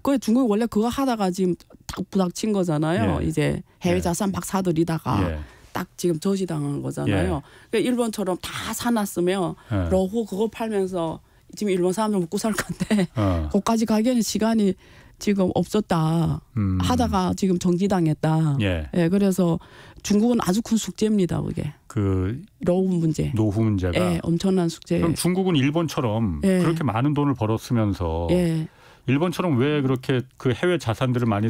그 중국이 원래 그거 하다가 지금 딱 부닥친 거잖아요. 이제 해외 자산 막 사들이다가 딱 지금 저지당한 거잖아요. 그러니까 일본처럼 다 사놨으면 노후 그거 팔면서 지금 일본 사람들 먹고 살 건데 거기까지 가기에는 시간이 지금 없었다 하다가 지금 정지당했다. 예. 예, 그래서 중국은 아주 큰 숙제입니다. 그게 그 노후 문제. 노후 문제가. 예, 엄청난 숙제. 그럼 중국은 일본처럼 예. 그렇게 많은 돈을 벌었으면서 예. 일본처럼 왜 그렇게 그 해외 자산들을 많이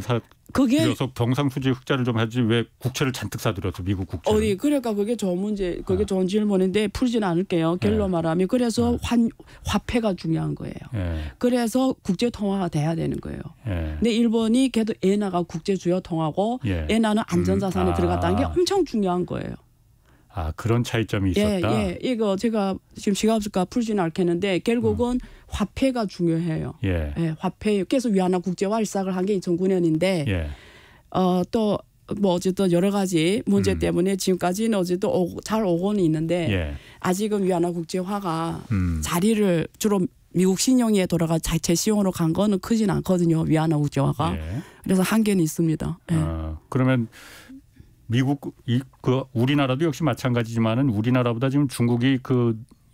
그게 사들여서 경상수지 흑자를 좀 하지 왜 국채를 잔뜩 사들여서 미국 국채를. 그러니까 그게 좋은 문제, 그게 좋은 질문인데 풀지는 않을게요. 결로 말하면 그래서 화폐가 중요한 거예요. 예. 그래서 국제 통화가 돼야 되는 거예요. 예. 근데 일본이 걔도 엔화가 국제 주요 통화고 예. 엔화는 안전자산에 들어갔다는 게 엄청 중요한 거예요. 아, 그런 차이점이 있었다. 예, 이거 제가 지금 시간 없을까 풀지는 않겠는데 결국은 화폐가 중요해요. 예. 예, 화폐. 그래서 위안화 국제화를 시작을 한 게 2009년인데 예. 또 뭐 어쨌든 여러 가지 문제 때문에 지금까지는 어쨌든 잘 오고는 있는데 예. 아직은 위안화 국제화가 자리를 주로 미국 신용에 돌아가 자체 시용으로 간 거는 크진 않거든요. 위안화 국제화가. 예. 그래서 한계는 있습니다. 예. 그러면 미국 그 우리나라도 역시 마찬가지지만은 우리나라보다 지금 중국이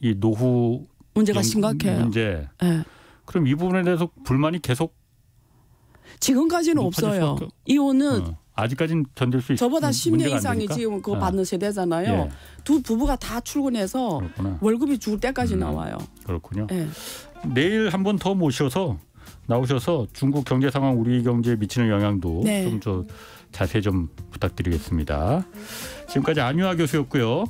이 노후 문제가 심각해요. 문제. 예. 그럼 이 부분에 대해서 불만이 계속 지금까지는 높아질 없어요. 수밖에 이혼은 아직까지는 견딜 수 있. 저보다 10년 문제가 안 이상이 되니까? 지금 그거 받는 세대잖아요. 예. 두 부부가 다 출근해서 그렇구나. 월급이 죽을 때까지 나와요. 그렇군요. 예. 내일 한 번 더 나오셔서 중국 경제 상황 우리 경제에 미치는 영향도 네. 좀 자세히 좀 부탁드리겠습니다. 지금까지 안유아 교수였고요.